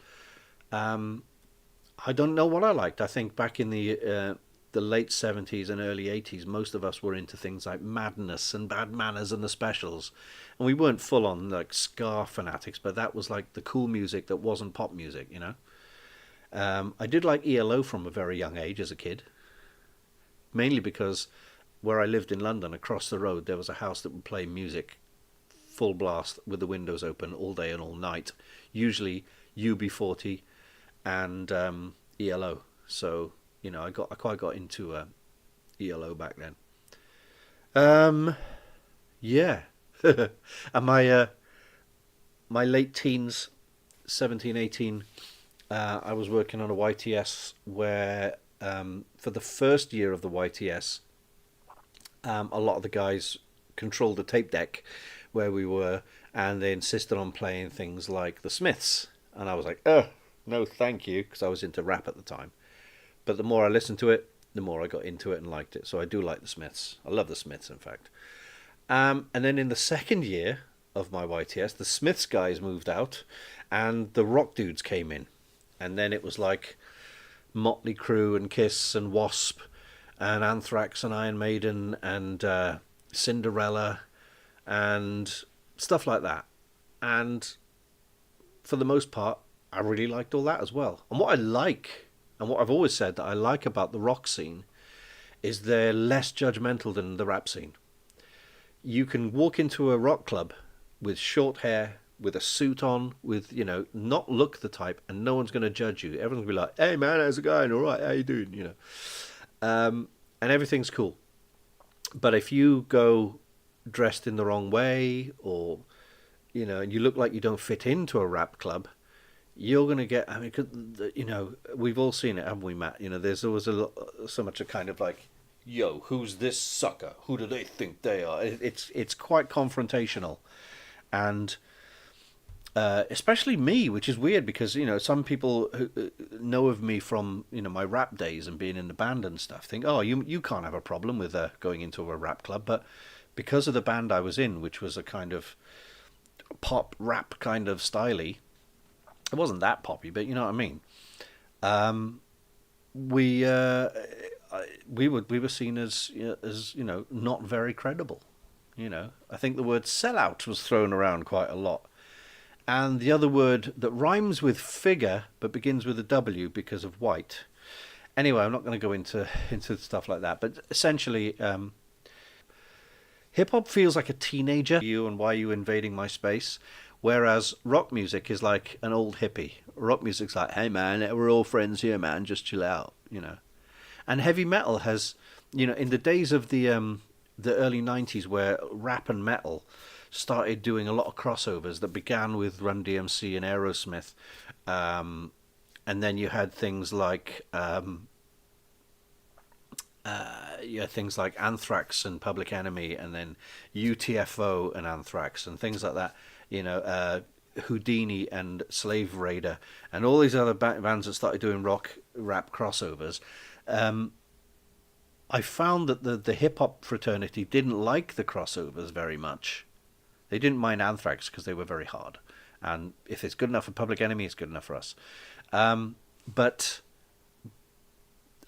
I don't know what I liked. I think back in the late 70s and early 80s, most of us were into things like Madness and Bad Manners and the Specials. And we weren't full on like ska fanatics, but that was like the cool music that wasn't pop music. I did like ELO from a very young age as a kid, mainly because where I lived in London, across the road, there was a house that would play music full blast with the windows open all day and all night, usually UB40 and ELO. So I quite got into ELO back then. Yeah, and my late teens, 17, 18, I was working on a YTS where for the first year of the YTS, a lot of the guys controlled the tape deck where we were, and they insisted on playing things like the Smiths, and I was like, oh no, thank you, because I was into rap at the time. But the more I listened to it, the more I got into it and liked it. So I do like the Smiths. I love the Smiths, in fact. And then in the second year of my YTS, the Smiths guys moved out, and the rock dudes came in, and then it was like Motley Crue and Kiss and Wasp and Anthrax and Iron Maiden and Cinderella and stuff like that. And for the most part, I really liked all that as well. And what I like, and what I've always said that I like about the rock scene, is they're less judgmental than the rap scene. You can walk into a rock club with short hair, with a suit on, with, not look the type, and no one's going to judge you. Everyone's going to be like, hey man, how's it going? All right, how you doing? And everything's cool. But if you go dressed in the wrong way, or, and you look like you don't fit into a rap club, you're going to get, we've all seen it, haven't we, Matt? There's always so much a kind of like, yo, who's this sucker? Who do they think they are? It's quite confrontational. And especially me, which is weird because, some people who know of me from, my rap days and being in the band and stuff think, oh, you can't have a problem with going into a rap club. But because of the band I was in, which was a kind of pop rap kind of styley, it wasn't that poppy, but you know what I mean. We were seen as not very credible. I think the word sellout was thrown around quite a lot, and the other word that rhymes with figure but begins with a W because of white. Anyway, I'm not going to go into stuff like that, but essentially, hip hop feels like a teenager. You and why are you invading my space? Whereas rock music is like an old hippie. Rock music's like, hey man, we're all friends here, man, just chill out, And heavy metal has, in the days of the early 90s where rap and metal started doing a lot of crossovers that began with Run DMC and Aerosmith. And then you had things like Anthrax and Public Enemy, and then UTFO and Anthrax and things like that. Houdini and Slave Raider and all these other bands that started doing rap crossovers. I found that the hip hop fraternity didn't like the crossovers very much. They didn't mind Anthrax because they were very hard, and if it's good enough for Public Enemy, it's good enough for us. But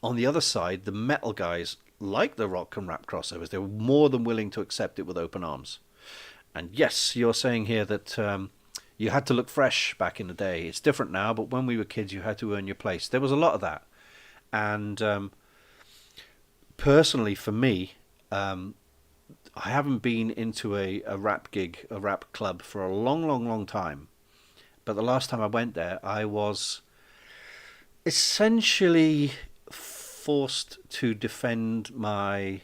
on the other side, the metal guys liked the rock and rap crossovers. They were more than willing to accept it with open arms. And yes, you're saying here that you had to look fresh back in the day. It's different now, but when we were kids, you had to earn your place. There was a lot of that. And personally, for me, I haven't been into a rap gig, a rap club for a long, long, long time. But the last time I went there, I was essentially forced to defend my,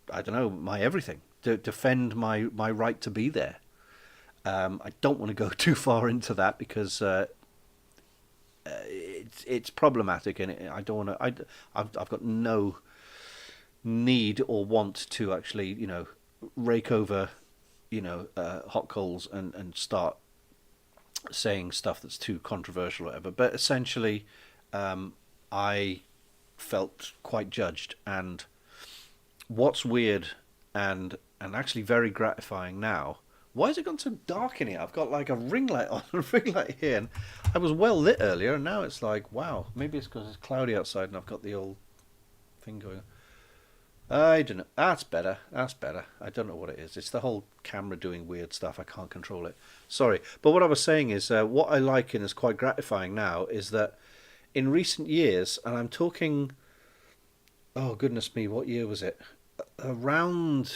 I don't know, my everything, to defend my right to be there. I don't want to go too far into that because it's problematic, and I don't want to. I've got no need or want to actually, rake over, hot coals and start saying stuff that's too controversial or whatever. But essentially, I felt quite judged. And what's weird and actually very gratifying now. Why has it gone so dark in here? I've got like a ring light on, a ring light here, and I was well lit earlier, and now it's like, wow, maybe it's because it's cloudy outside and I've got the old thing going on. I don't know. That's better. That's better. I don't know what it is. It's the whole camera doing weird stuff. I can't control it. Sorry. But what I was saying is, what I like and is quite gratifying now is that in recent years, and I'm talking, oh goodness me, what year was it? Around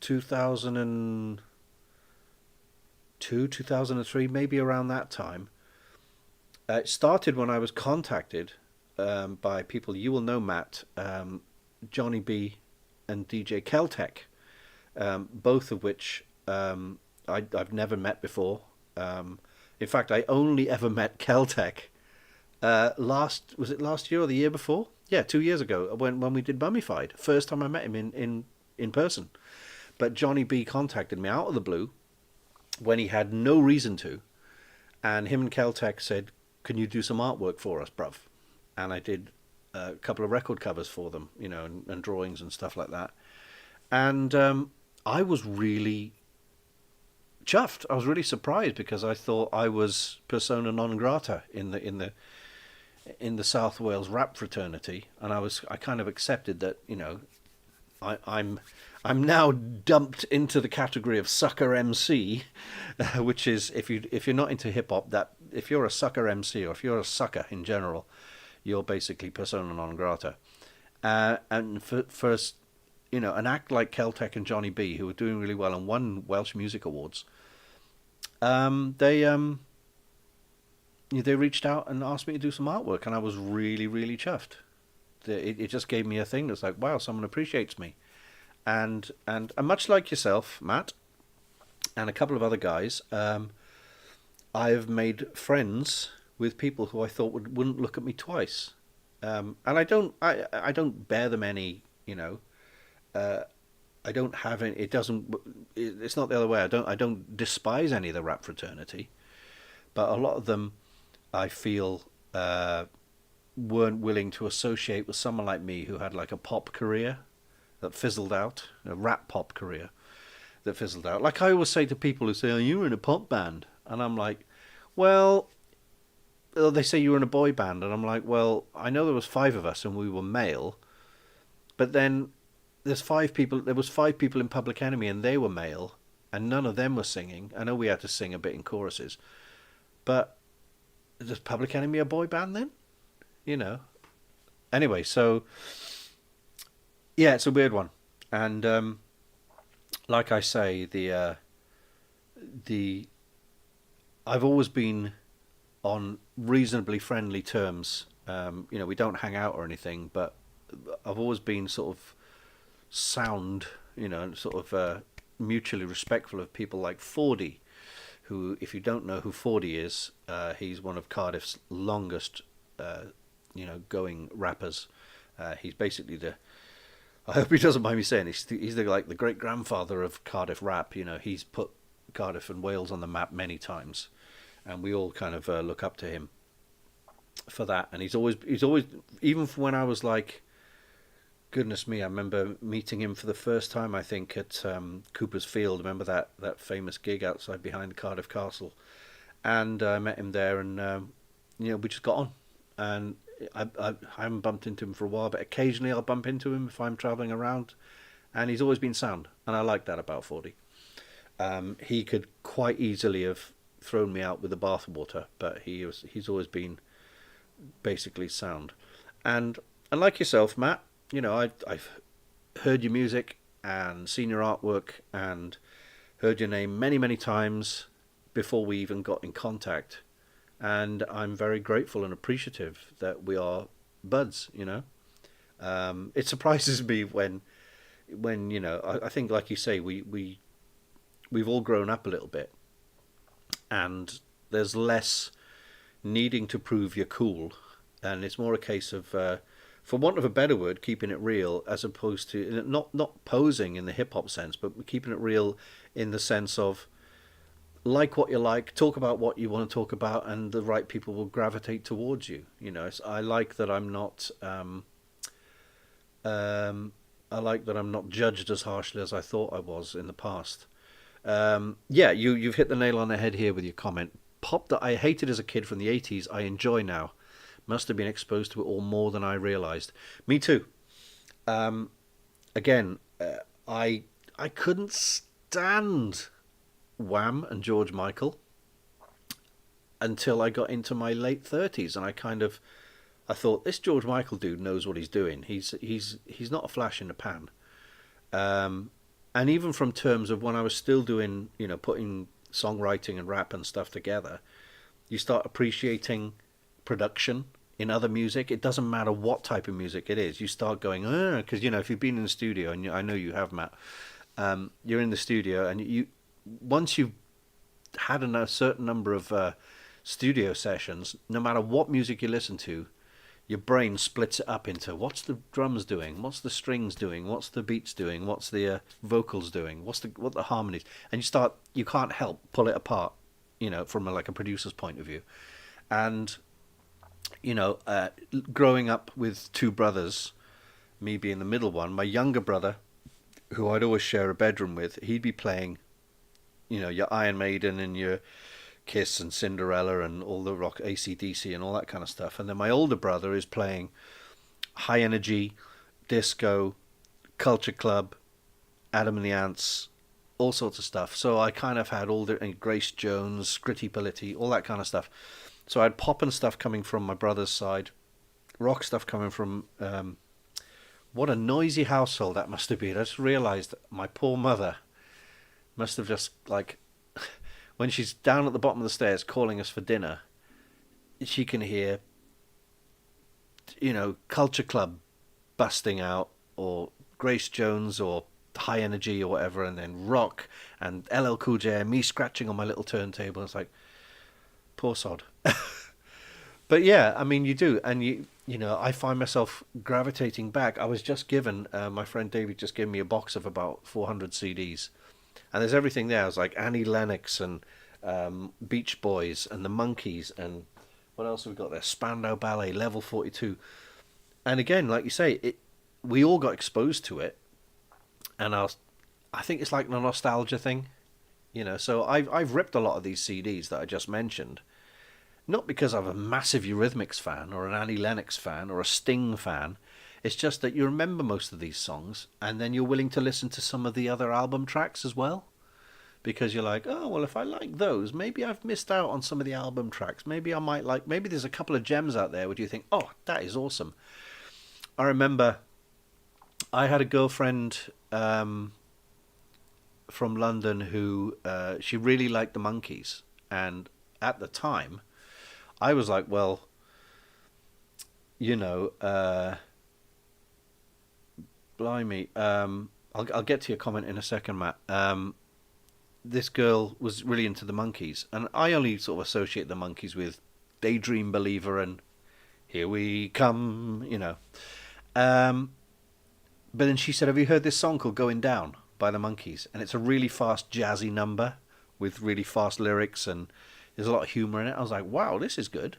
2002, 2003, maybe around that time. It started when I was contacted by people you will know, Matt, Johnny B and DJ Keltec, both of which I've never met before. In fact, I only ever met Keltec was it last year or the year before? Yeah, 2 years ago when we did Mummified. First time I met him in person. But Johnny B contacted me out of the blue when he had no reason to, and him and Keltec said, "Can you do some artwork for us, bruv?" And I did a couple of record covers for them, and drawings and stuff like that. And I was really chuffed. I was really surprised because I thought I was persona non grata in the South Wales rap fraternity, and I kind of accepted that, I'm now dumped into the category of sucker MC, which is if you're not into hip hop, that if you're a sucker MC or if you're a sucker in general, you're basically persona non grata. And for an act like Keltec and Johnny B, who were doing really well and won Welsh Music Awards, they reached out and asked me to do some artwork, and I was really, really chuffed. It just gave me a thing that's like, wow, someone appreciates me. And much like yourself, Matt, and a couple of other guys, I've made friends with people who I thought wouldn't look at me twice. And I don't bear them any, I don't have any, it's not the other way. I don't despise any of the rap fraternity, but a lot of them I feel weren't willing to associate with someone like me who had like a pop career that fizzled out, a rap pop career that fizzled out. Like I always say to people who say, "Oh, you were in a pop band," and I'm like, well, they say you were in a boy band, and I'm like, well, I know there was 5 of us and we were male, but then there was 5 people in Public Enemy and they were male, and none of them were singing. I know we had to sing a bit in choruses, but is Public Enemy a boy band then? Anyway, so yeah, it's a weird one, and like I say, I've always been on reasonably friendly terms. We don't hang out or anything, but I've always been sort of sound, sort of mutually respectful of people like Fordy, who, if you don't know who Fordy is, he's one of Cardiff's longest, going rappers. He's basically I hope he doesn't mind me saying, he's the great grandfather of Cardiff rap. He's put Cardiff and Wales on the map many times, and we all kind of look up to him for that. And he's always, even when I was like, goodness me, I remember meeting him for the first time, I think, at Cooper's Field. Remember that famous gig outside behind Cardiff Castle? And I met him there, and we just got on. And I haven't bumped into him for a while, but occasionally I'll bump into him if I'm travelling around. and he's always been sound, and I like that about 40. He could quite easily have thrown me out with the bathwater, but he's always been basically sound. And and like yourself, Matt, I've heard your music and seen your artwork and heard your name many many times before we even got in contact, and I'm very grateful and appreciative that we are buds. It surprises me when I think, like you say, we've all grown up a little bit, and there's less needing to prove you're cool, and it's more a case of, for want of a better word, keeping it real, as opposed to not posing in the hip hop sense, but keeping it real in the sense of like what you like, talk about what you want to talk about, and the right people will gravitate towards you. I like that I'm not. I like that I'm not judged as harshly as I thought I was in the past. Yeah, you've hit the nail on the head here with your comment. Pop that I hated as a kid from the 80s, I enjoy now. Must have been exposed to it all more than I realised. Me too. Again, I couldn't stand Wham and George Michael until I got into my late 30s, and I thought, this George Michael dude knows what he's doing. He's not a flash in the pan. And even from terms of when I was still doing, putting songwriting and rap and stuff together, you start appreciating production in other music. It doesn't matter what type of music it is. You start going, because if you've been in the studio, and I know you have, Matt, you're in the studio, and once you've had a certain number of studio sessions, no matter what music you listen to, your brain splits it up into what's the drums doing, what's the strings doing, what's the beats doing, what's the vocals doing, what the harmonies, and you can't help pull it apart, from like a producer's point of view. And growing up with two brothers, me being the middle one, my younger brother, who I'd always share a bedroom with, he'd be playing, your Iron Maiden and your Kiss and Cinderella and all the rock, AC/DC and all that kind of stuff. And then my older brother is playing high energy, disco, Culture Club, Adam and the Ants, all sorts of stuff. So I kind of had all the, and Grace Jones, Gritty Politti, all that kind of stuff. So I had pop and stuff coming from my brother's side, rock stuff coming from, what a noisy household that must have been. I just realised that my poor mother must have just, like, when she's down at the bottom of the stairs calling us for dinner, she can hear, Culture Club busting out, or Grace Jones, or High Energy, or whatever, and then rock, and LL Cool J, and me scratching on my little turntable. It's like, poor sod. But yeah, I mean, you do, and I find myself gravitating back. I was just given, my friend David just gave me a box of about 400 CDs. And there's everything there. It was like Annie Lennox and Beach Boys and the Monkees, and what else have we got there? Spandau Ballet, Level 42. And again, like you say, we all got exposed to it, and I think it's like a nostalgia thing, So I've ripped a lot of these CDs that I just mentioned, not because I'm a massive Eurythmics fan or an Annie Lennox fan or a Sting fan. It's just that you remember most of these songs, and then you're willing to listen to some of the other album tracks as well, because you're like, oh, well, if I like those, maybe I've missed out on some of the album tracks. Maybe I might like, maybe there's a couple of gems out there where you think, oh, that is awesome. I remember I had a girlfriend from London who, she really liked the Monkees, and at the time, I was like, well, blimey. I'll get to your comment in a second, Matt. This girl was really into the Monkees, and I only sort of associate the Monkees with Daydream Believer and Here We Come, But then she said, have you heard this song called Going Down by the Monkees? And it's a really fast, jazzy number with really fast lyrics, and there's a lot of humour in it. I was like, wow, this is good.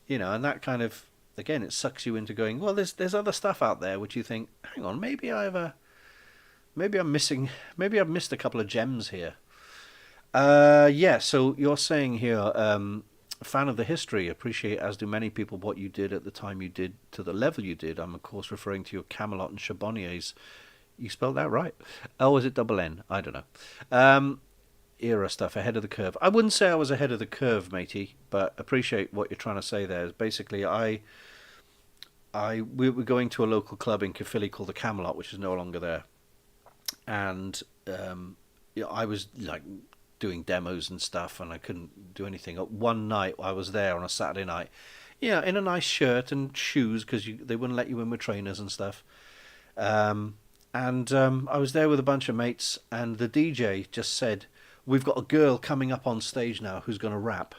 And that kind of, again, it sucks you into going, well, there's other stuff out there which you think, hang on, maybe I'm missed a couple of gems here. Yeah, so you're saying here, fan of the history, appreciate, as do many people, what you did at the time you did, to the level you did. I'm, of course, referring to your Camelot and Charbonnier's, You spelled that right. Oh, is it double N? I don't know. Era stuff, ahead of the curve. I wouldn't say I was ahead of the curve, matey, but appreciate what you're trying to say there. Basically, we were going to a local club in Caerphilly called the Camelot, which is no longer there, and I was like doing demos and stuff, and I couldn't do anything. One night, I was there on a Saturday night, in a nice shirt and shoes because they wouldn't let you in with trainers and stuff. I was there with a bunch of mates, and the DJ just said, "We've got a girl coming up on stage now who's going to rap,"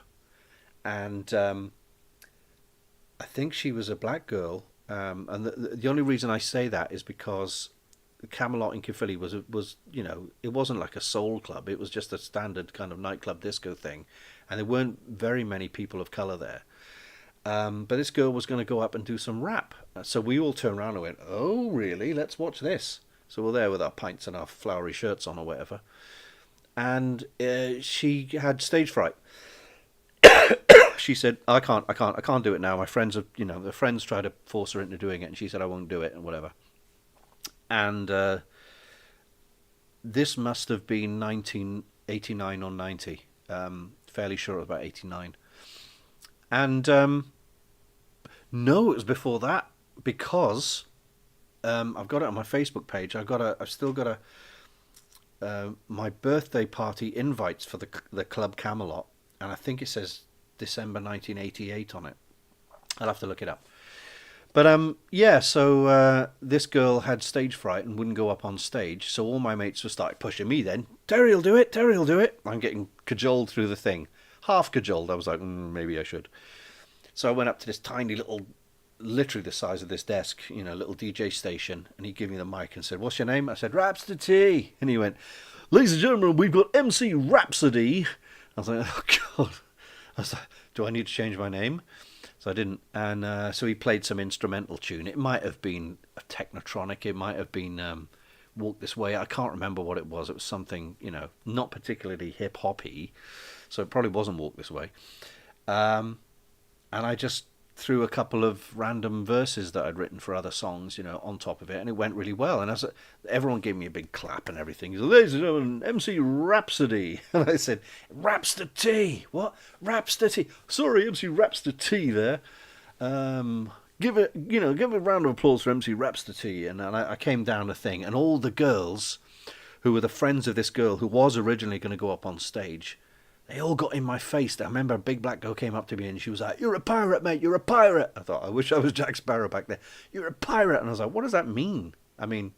and I think she was a black girl. And the only reason I say that is because Camelot in Caerphilly was it wasn't like a soul club. It was just a standard kind of nightclub disco thing, and there weren't very many people of color there. But this girl was going to go up and do some rap. So we all turned around and went, "Oh, really? Let's watch this." So we're there with our pints and our flowery shirts on or whatever. And she had stage fright. She said, I can't do it now. My friends have, the friends tried to force her into doing it, and she said, "I won't do it," and whatever. And this must have been 1989 or 90. Fairly sure it was about 89. And no, it was before that, because I've got it on my Facebook page. I've still got my birthday party invites for the Club Camelot, and I think it says December 1988 on it. I'll have to look it up. But so this girl had stage fright and wouldn't go up on stage, so all my mates were started pushing me then. Terry'll do it, Terry'll do it. I'm getting cajoled through the thing. Half cajoled. I was like, maybe I should. So I went up to this tiny little, literally the size of this desk, little DJ station, and he gave me the mic and said, "What's your name?" I said, "Rhapsody." And he went, "Ladies and gentlemen, we've got MC Rhapsody." I was like, "Oh God." I was like, "Do I need to change my name?" So I didn't. And so he played some instrumental tune. It might have been a Technotronic. It might have been Walk This Way. I can't remember what it was. It was something, not particularly hip-hoppy. So it probably wasn't Walk This Way. And I just threw a couple of random verses that I'd written for other songs, on top of it. And it went really well. And everyone gave me a big clap and everything. He said, "Ladies and gentlemen, MC Rhapsody." And I said, "Rhapsody? What? Rhapsody? Sorry, MC Rhapsody there. Give a round of applause for MC Rhapsody." And I came down the thing, and all the girls who were the friends of this girl who was originally going to go up on stage, they all got in my face. I remember a big black girl came up to me and she was like, "You're a pirate, mate, you're a pirate." I thought, I wish I was Jack Sparrow back there. "You're a pirate." And I was like, what does that mean? I mean,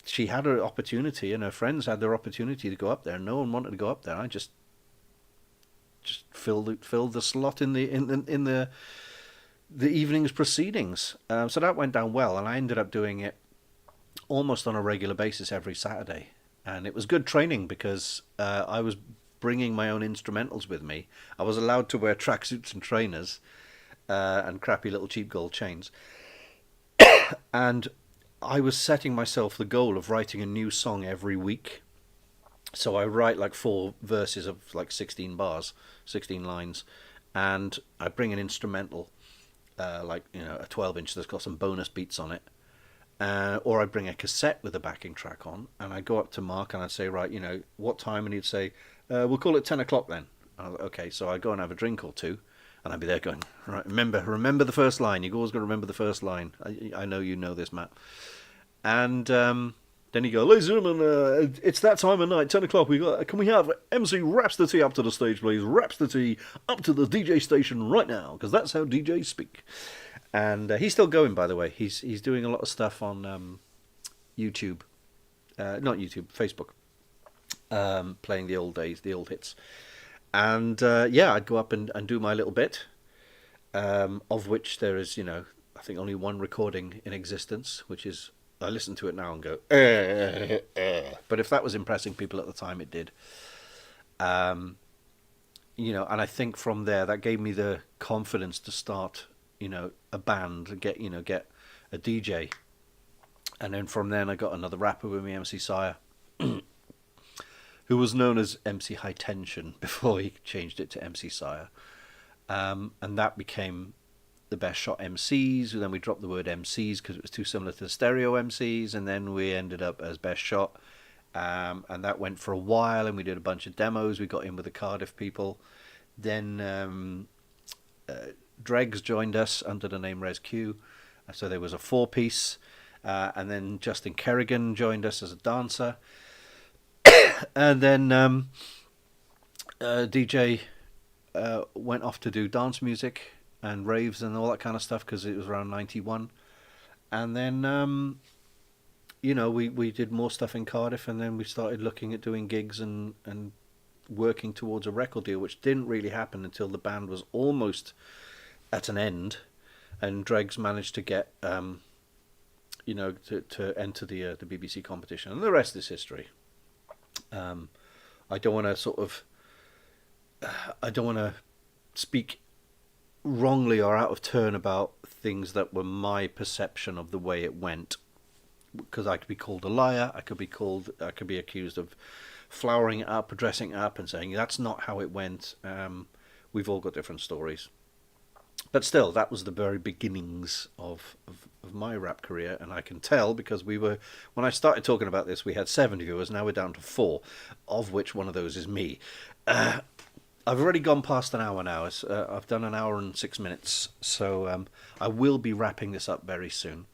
she had her opportunity and her friends had their opportunity to go up there, and no one wanted to go up there. I just filled the slot in the evening's proceedings. So that went down well, and I ended up doing it almost on a regular basis every Saturday. And it was good training because I was bringing my own instrumentals with me. I was allowed to wear tracksuits and trainers and crappy little cheap gold chains. And I was setting myself the goal of writing a new song every week. So I write like 4 verses of like 16 bars, 16 lines, and I bring an instrumental, a 12-inch that's got some bonus beats on it. Or I'd bring a cassette with a backing track on, and I'd go up to Mark and I'd say, "Right, what time?" And he'd say, "We'll call it 10 o'clock then." Okay, so I'd go and have a drink or two, and I'd be there going, "Right, remember the first line. You've always got to remember the first line. I know you know this, Matt." And then he'd go, "Ladies and gentlemen, it's that time of night, 10 o'clock. Can we have MC Rhapsody up to the stage, please? Rhapsody up to the DJ station right now, because that's how DJs speak." And he's still going, by the way. He's doing a lot of stuff on YouTube, not YouTube, Facebook, playing the old days, the old hits. And I'd go up and do my little bit, of which there is, I think only one recording in existence, which is, I listen to it now and go, but if that was impressing people at the time, it did. And I think from there, that gave me the confidence to start a band and get a DJ. And then from then I got another rapper with me, MC Sire, who was known as MC High Tension before he changed it to MC Sire. And that became the best shot MCs, then we dropped the word MCs because it was too similar to the stereo MCs, and then we ended up as best shot. And that went for a while, and we did a bunch of demos. We got in with the Cardiff people. Then Dregs joined us under the name Res Q, so there was a 4-piece. And then Justin Kerrigan joined us as a dancer. And then DJ went off to do dance music and raves and all that kind of stuff because it was around 91. And then we did more stuff in Cardiff, and then we started looking at doing gigs and working towards a record deal, which didn't really happen until the band was almost at an end, and Dregs managed to get to enter the BBC competition, and the rest is history. I don't want to speak wrongly or out of turn about things that were my perception of the way it went, because I could be called a liar. I could be accused of flowering it up, dressing it up, and saying that's not how it went. We've all got different stories, but still, that was the very beginnings of my rap career, and I can tell because when I started talking about this, we had 7 viewers. Now we're down to 4, of which one of those is me. I've already gone past an hour now. I've done an hour and 6 minutes, so I will be wrapping this up very soon.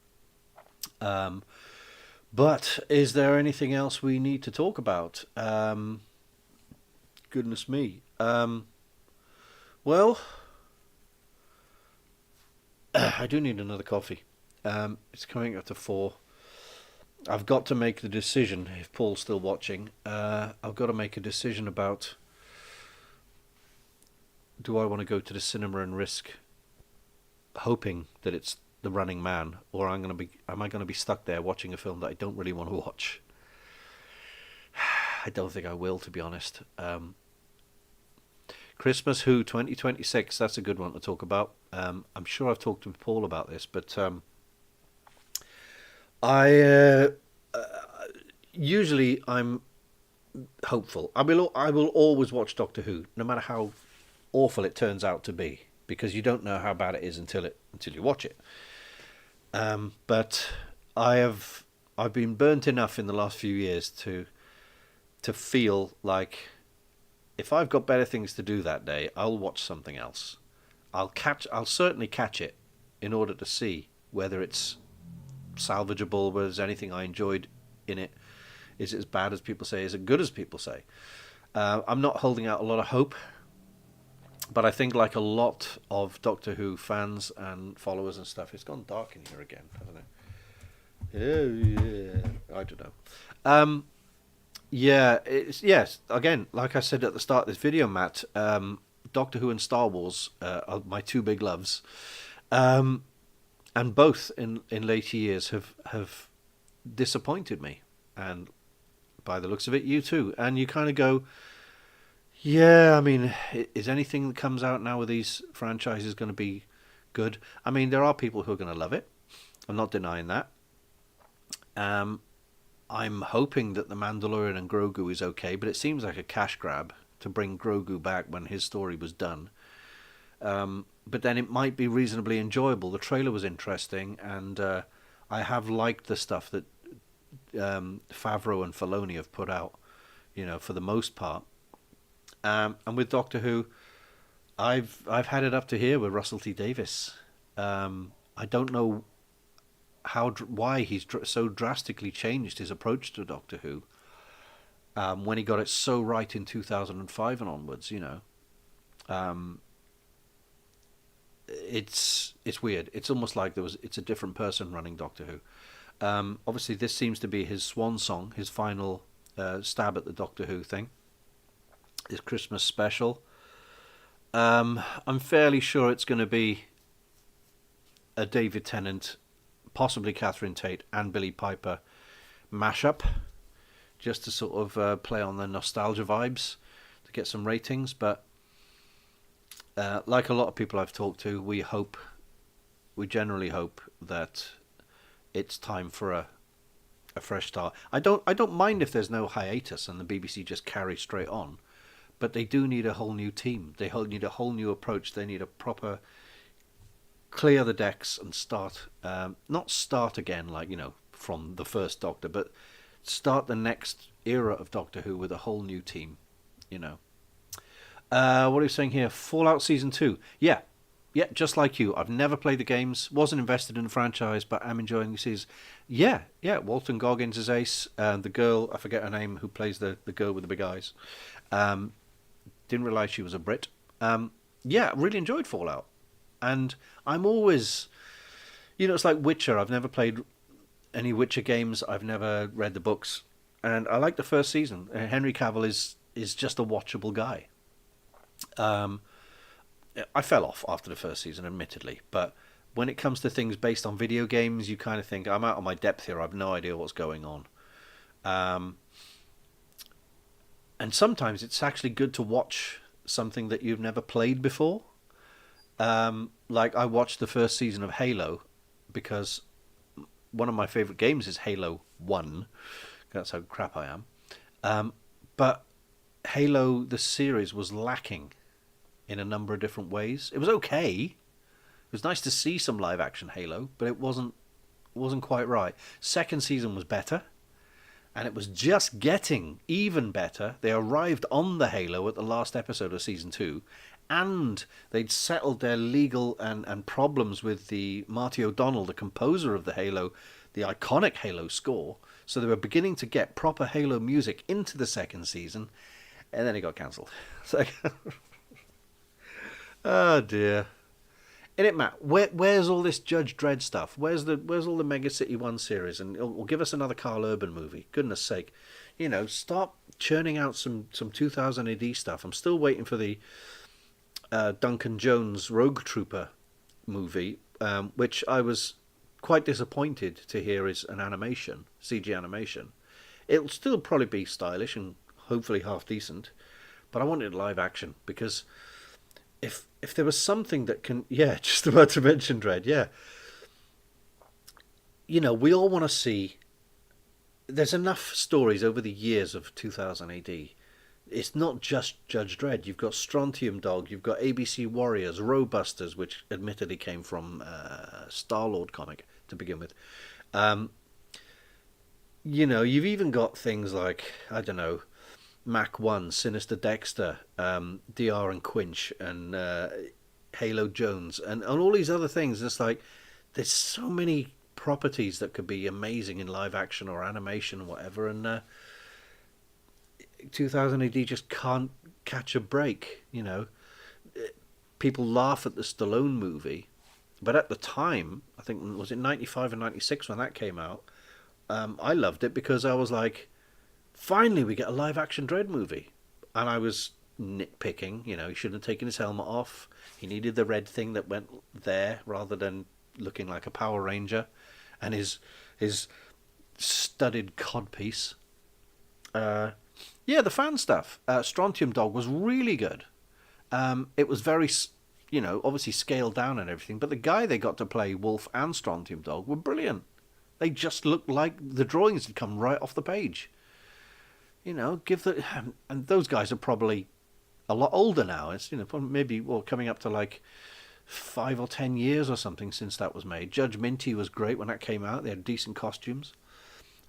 But is there anything else we need to talk about? Goodness me. Well, I do need another coffee. It's coming up to 4. I've got to make the decision, if Paul's still watching, I've got to make a decision about, do I want to go to the cinema and risk hoping that it's The Running Man, or am I going to be stuck there watching a film that I don't really want to watch? I don't think I will, to be honest. Christmas Who 2026, that's a good one to talk about. I'm sure I've talked to Paul about this, but usually I'm hopeful. I will always watch Doctor Who, no matter how awful it turns out to be, because you don't know how bad it is until you watch it. But I've been burnt enough in the last few years to feel like if I've got better things to do that day, I'll watch something else. I'll certainly catch it in order to see whether it's salvageable, whether there's anything I enjoyed in it. Is it as bad as people say? Is it good as people say? I'm not holding out a lot of hope, but I think like a lot of Doctor Who fans and followers and stuff, it's gone dark in here again, hasn't it? Yeah, I don't know. Yes. Again, like I said at the start of this video, Matt, Doctor Who and Star Wars are my 2 big loves, and both in later years have disappointed me, and by the looks of it, you too. And you kind of go, yeah, I mean, is anything that comes out now with these franchises going to be good? I mean, there are people who are going to love it. I'm not denying that. I'm hoping that The Mandalorian and Grogu is okay, but it seems like a cash grab to bring Grogu back when his story was done. But then it might be reasonably enjoyable. The trailer was interesting, and I have liked the stuff that Favreau and Filoni have put out, for the most part. And with Doctor Who, I've had it up to here with Russell T Davies. I don't know why he's so drastically changed his approach to Doctor Who when he got it so right in 2005 and onwards. It's weird. It's almost like it's a different person running Doctor Who. Obviously, this seems to be his swan song, his final stab at the Doctor Who thing. His Christmas special. I'm fairly sure it's going to be a David Tennant, possibly Catherine Tate and Billie Piper mashup, just to sort of play on the nostalgia vibes to get some ratings. But like a lot of people I've talked to, we generally hope that it's time for a fresh start. I don't mind if there's no hiatus and the BBC just carry straight on. But they do need a whole new team. They need a whole new approach. They need a proper clear the decks and start, not start again like, from the first Doctor, but start the next era of Doctor Who with a whole new team, you know. What are you saying here? Fallout Season 2. Yeah. Yeah, just like you. I've never played the games, wasn't invested in the franchise, but I'm enjoying the series. Yeah, yeah. Walton Goggins is ace. The girl, I forget her name, who plays the girl with the big eyes. Um, didn't realise she was a Brit. Yeah, really enjoyed Fallout. And I'm always, it's like Witcher. I've never played any Witcher games. I've never read the books. And I like the first season. Henry Cavill is just a watchable guy. Um, I fell off after the first season, admittedly, but when it comes to things based on video games, you kind of think, I'm out of my depth here. I have no idea what's going on. Um, and sometimes it's actually good to watch something that you've never played before. Like I watched the first season of Halo because one of my favorite games is Halo 1. That's how crap I am. But Halo, the series, was lacking in a number of different ways. It was okay. It was nice to see some live action Halo, but it wasn't quite right. Second season was better, and it was just getting even better. They arrived on the Halo at the last episode of season 2, and they'd settled their legal and problems with the Marty O'Donnell, the composer of the Halo, the iconic Halo score. So they were beginning to get proper Halo music into the second season, and then it got cancelled. So, oh dear. In it, Matt, where's all this Judge Dredd stuff? Where's all the Mega City 1 series? And it'll give us another Carl Urban movie. Goodness sake. Start churning out some 2000 AD stuff. I'm still waiting for the Duncan Jones Rogue Trooper movie, which I was quite disappointed to hear is an animation, CG animation. It'll still probably be stylish and hopefully half decent, but I wanted live action because if there was something that can, yeah, just about to mention Dredd, yeah. We all want to see, there's enough stories over the years of 2000 AD. It's not just Judge Dredd. You've got Strontium Dog, you've got ABC Warriors, Roebusters, which admittedly came from Star-Lord comic to begin with. You've even got things like, I don't know, Mach 1, Sinister Dexter, DR and Quinch, and Halo Jones, and all these other things. It's like, there's so many properties that could be amazing in live action or animation or whatever, and 2000 AD just can't catch a break. People laugh at the Stallone movie, but at the time, I think, was it 95 and 96 when that came out, I loved it because I was like, finally we get a live action Dredd movie. And I was nitpicking, he shouldn't have taken his helmet off. He needed the red thing that went there rather than looking like a Power Ranger, and his studded codpiece. Yeah, the fan stuff. Strontium Dog was really good. It was very, obviously scaled down and everything, but the guy they got to play Wolf and Strontium Dog were brilliant. They just looked like the drawings had come right off the page. And those guys are probably a lot older now. It's, maybe, coming up to like 5 or 10 years or something since that was made. Judge Minty was great when that came out. They had decent costumes.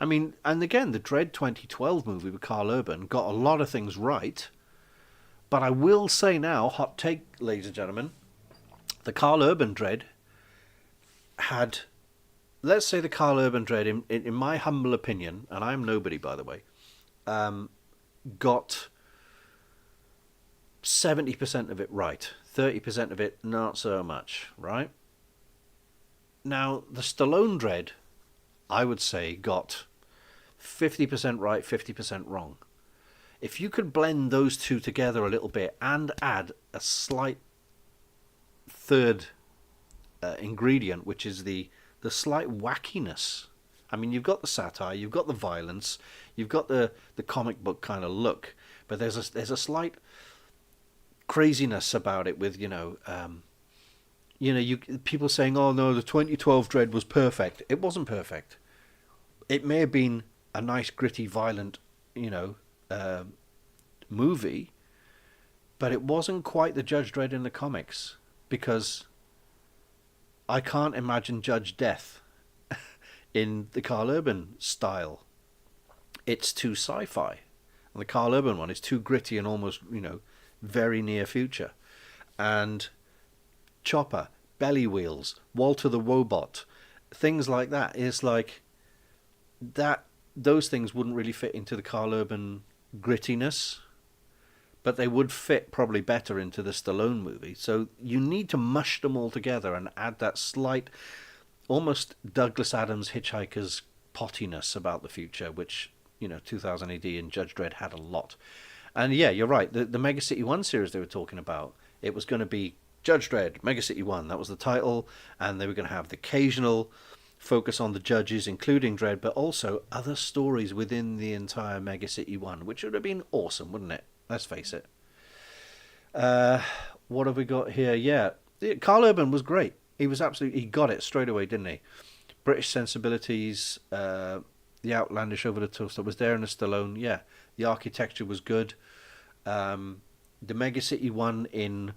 I mean, and again, the Dredd 2012 movie with Carl Urban got a lot of things right. But I will say now, hot take, ladies and gentlemen, the Carl Urban Dredd had, let's say the Carl Urban Dredd, in my humble opinion, and I'm nobody, by the way, got 70% of it right, 30% of it not so much, right? Now, the Stallone Dredd, I would say, got 50% right, 50% wrong. If you could blend those two together a little bit and add a slight third ingredient, which is the slight wackiness. I mean, you've got the satire, you've got the violence, you've got the comic book kind of look, but there's a slight craziness about it with, people saying, oh no, the 2012 Dredd was perfect. It wasn't perfect. It may have been a nice, gritty, violent, movie, but it wasn't quite the Judge Dredd in the comics, because I can't imagine Judge Death in the Carl Urban style. It's too sci-fi. And the Carl Urban one is too gritty and almost, very near future. And Chopper, Belly Wheels, Walter the Wobot, things like that. It's like that. Those things wouldn't really fit into the Carl Urban grittiness, but they would fit probably better into the Stallone movie. So you need to mush them all together and add that slight, almost Douglas Adams Hitchhiker's pottiness about the future, which 2000 AD and Judge Dredd had a lot. And yeah, you're right. The Mega City 1 series they were talking about, it was going to be Judge Dredd, Mega City 1. That was the title. And they were going to have the occasional focus on the judges, including Dredd, but also other stories within the entire Mega City 1, which would have been awesome, wouldn't it? Let's face it. What have we got here? Yeah, Carl Urban was great. He got it straight away, didn't he? British sensibilities, the outlandish over the top that was there in the Stallone. Yeah, the architecture was good. The Mega City 1 in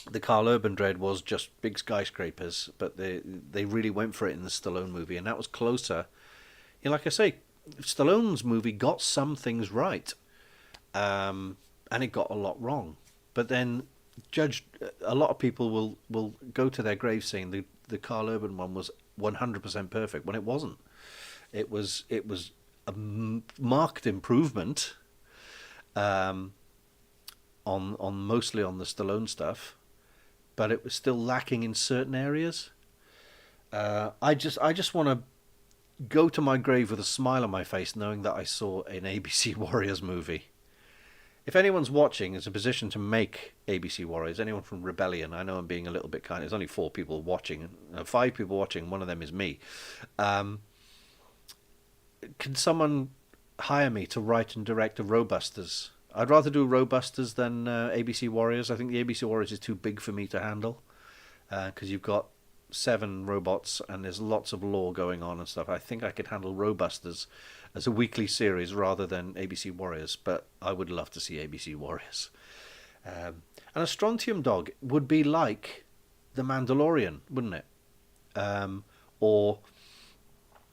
the Carl Urban Dredd was just big skyscrapers, but they really went for it in the Stallone movie, and that was closer. Like I say, Stallone's movie got some things right, and it got a lot wrong. But then a lot of people will go to their grave saying the Carl Urban one was 100% perfect when it wasn't. It was a marked improvement on mostly on the Stallone stuff, but it was still lacking in certain areas. I just want to go to my grave with a smile on my face, knowing that I saw an ABC Warriors movie. If anyone's watching, is in a position to make ABC Warriors, anyone from Rebellion, I know I'm being a little bit kind. There's only 4 people watching, 5 people watching. One of them is me. Can someone hire me to write and direct a Robusters? I'd rather do Robusters than ABC Warriors. I think the ABC Warriors is too big for me to handle because you've got 7 robots and there's lots of lore going on and stuff. I think I could handle Robusters as a weekly series rather than ABC Warriors, but I would love to see ABC Warriors. And a Strontium Dog would be like The Mandalorian, wouldn't it? Or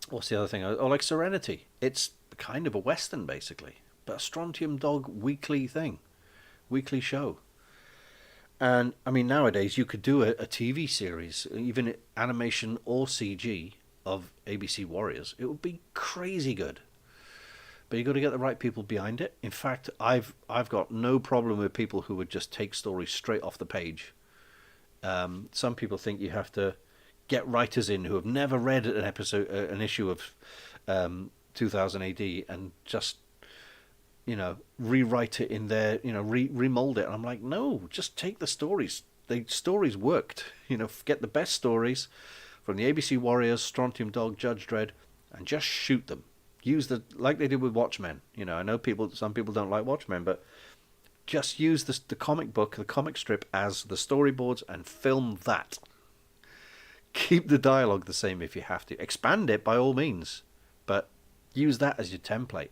what's the other thing? Or like Serenity. It's kind of a Western, basically, but a Strontium Dog weekly thing, weekly show. And I mean, nowadays you could do a TV series, even animation or CG, of ABC Warriors. It would be crazy good. But you got to get the right people behind it. In fact, I've got no problem with people who would just take stories straight off the page. Some people think you have to get writers in who have never read an issue of 2000 AD and just rewrite it in there, remold it. And I'm like, no, just take the stories. The stories worked. Get the best stories from the ABC Warriors, Strontium Dog, Judge Dredd, and just shoot them. Use like they did with Watchmen. I know some people don't like Watchmen, but just use the comic book, the comic strip as the storyboards and film that. Keep the dialogue the same if you have to. Expand it by all means, but use that as your template.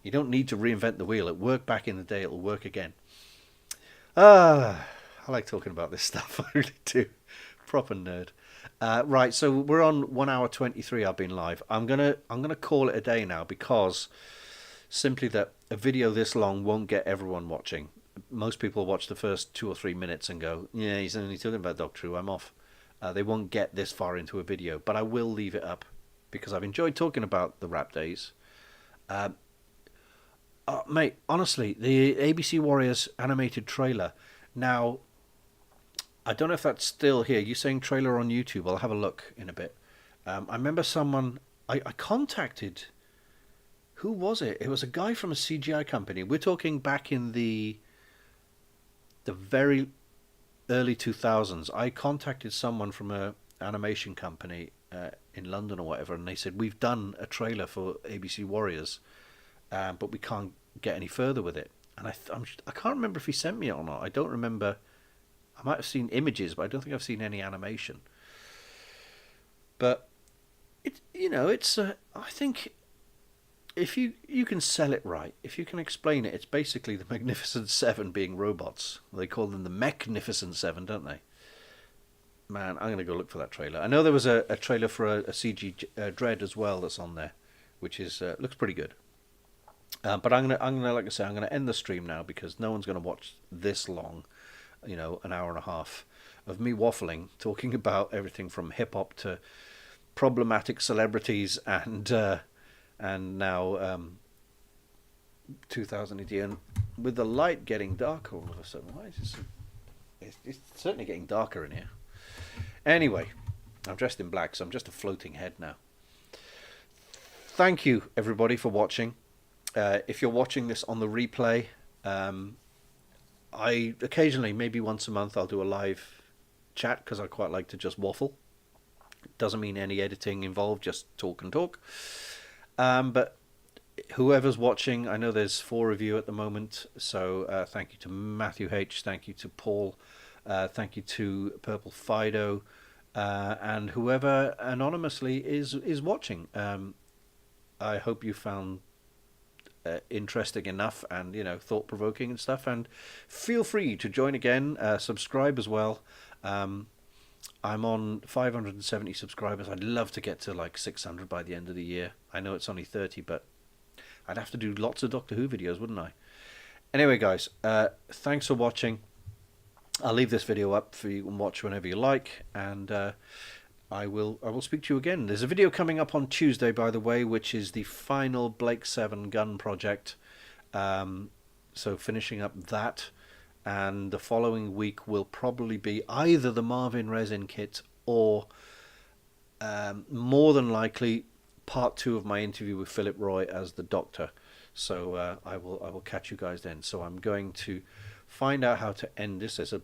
You don't need to reinvent the wheel. It worked back in the day. It'll work again. I like talking about this stuff. I really do. Proper nerd. Right, so we're on 1 hour 23. I've been live. I'm gonna call it a day now because simply that a video this long won't get everyone watching. Most people watch the first 2 or 3 minutes and go, "Yeah, he's only talking about Doctor Who. I'm off." They won't get this far into a video, but I will leave it up because I've enjoyed talking about the rap days. Mate, honestly, the ABC Warriors animated trailer. Now, I don't know if that's still here. You're saying trailer on YouTube. I'll have a look in a bit. I remember someone I contacted. Who was it? It was a guy from a CGI company. We're talking back in the very early 2000s. I contacted someone from a animation company in London or whatever, and they said, we've done a trailer for ABC Warriors, but we can't get any further with it. And I can't remember if he sent me it or not. I don't remember. I might have seen images, but I don't think I've seen any animation. But it's I think if you can sell it right, if you can explain it, it's basically the Magnificent Seven being robots. They call them the Mechnificent Seven, don't they? Man, I'm going to go look for that trailer. I know there was a trailer for a CG Dredd as well that's on there, which is looks pretty good. But I'm gonna, like I say, I'm gonna end the stream now because no one's gonna watch this long, an hour and a half of me waffling, talking about everything from hip hop to problematic celebrities and now 2000 AD, and with the light getting darker all of a sudden. Why is it so, it's certainly getting darker in here. Anyway, I'm dressed in black, so I'm just a floating head now. Thank you, everybody, for watching. If you're watching this on the replay, I occasionally, maybe once a month, I'll do a live chat because I quite like to just waffle. Doesn't mean any editing involved, just talk and talk. But whoever's watching, I know there's 4 of you at the moment, so thank you to Matthew H, thank you to Paul, thank you to Purple Fido, and whoever anonymously is watching. I hope you found interesting enough and thought-provoking and stuff, and feel free to join again, subscribe as well. I'm on 570 subscribers. I'd love to get to like 600 by the end of the year. I know it's only 30, but I'd have to do lots of Doctor Who videos, wouldn't I? Anyway, guys, thanks for watching. I'll leave this video up for you and watch whenever you like, and I will speak to you again. There's a video coming up on Tuesday, by the way, which is the final Blake 7 gun project. So finishing up that, and the following week will probably be either the Marvin resin kit or more than likely part 2 of my interview with Philip Roy as the Doctor. So I will catch you guys then. So I'm going to find out how to end this. There's a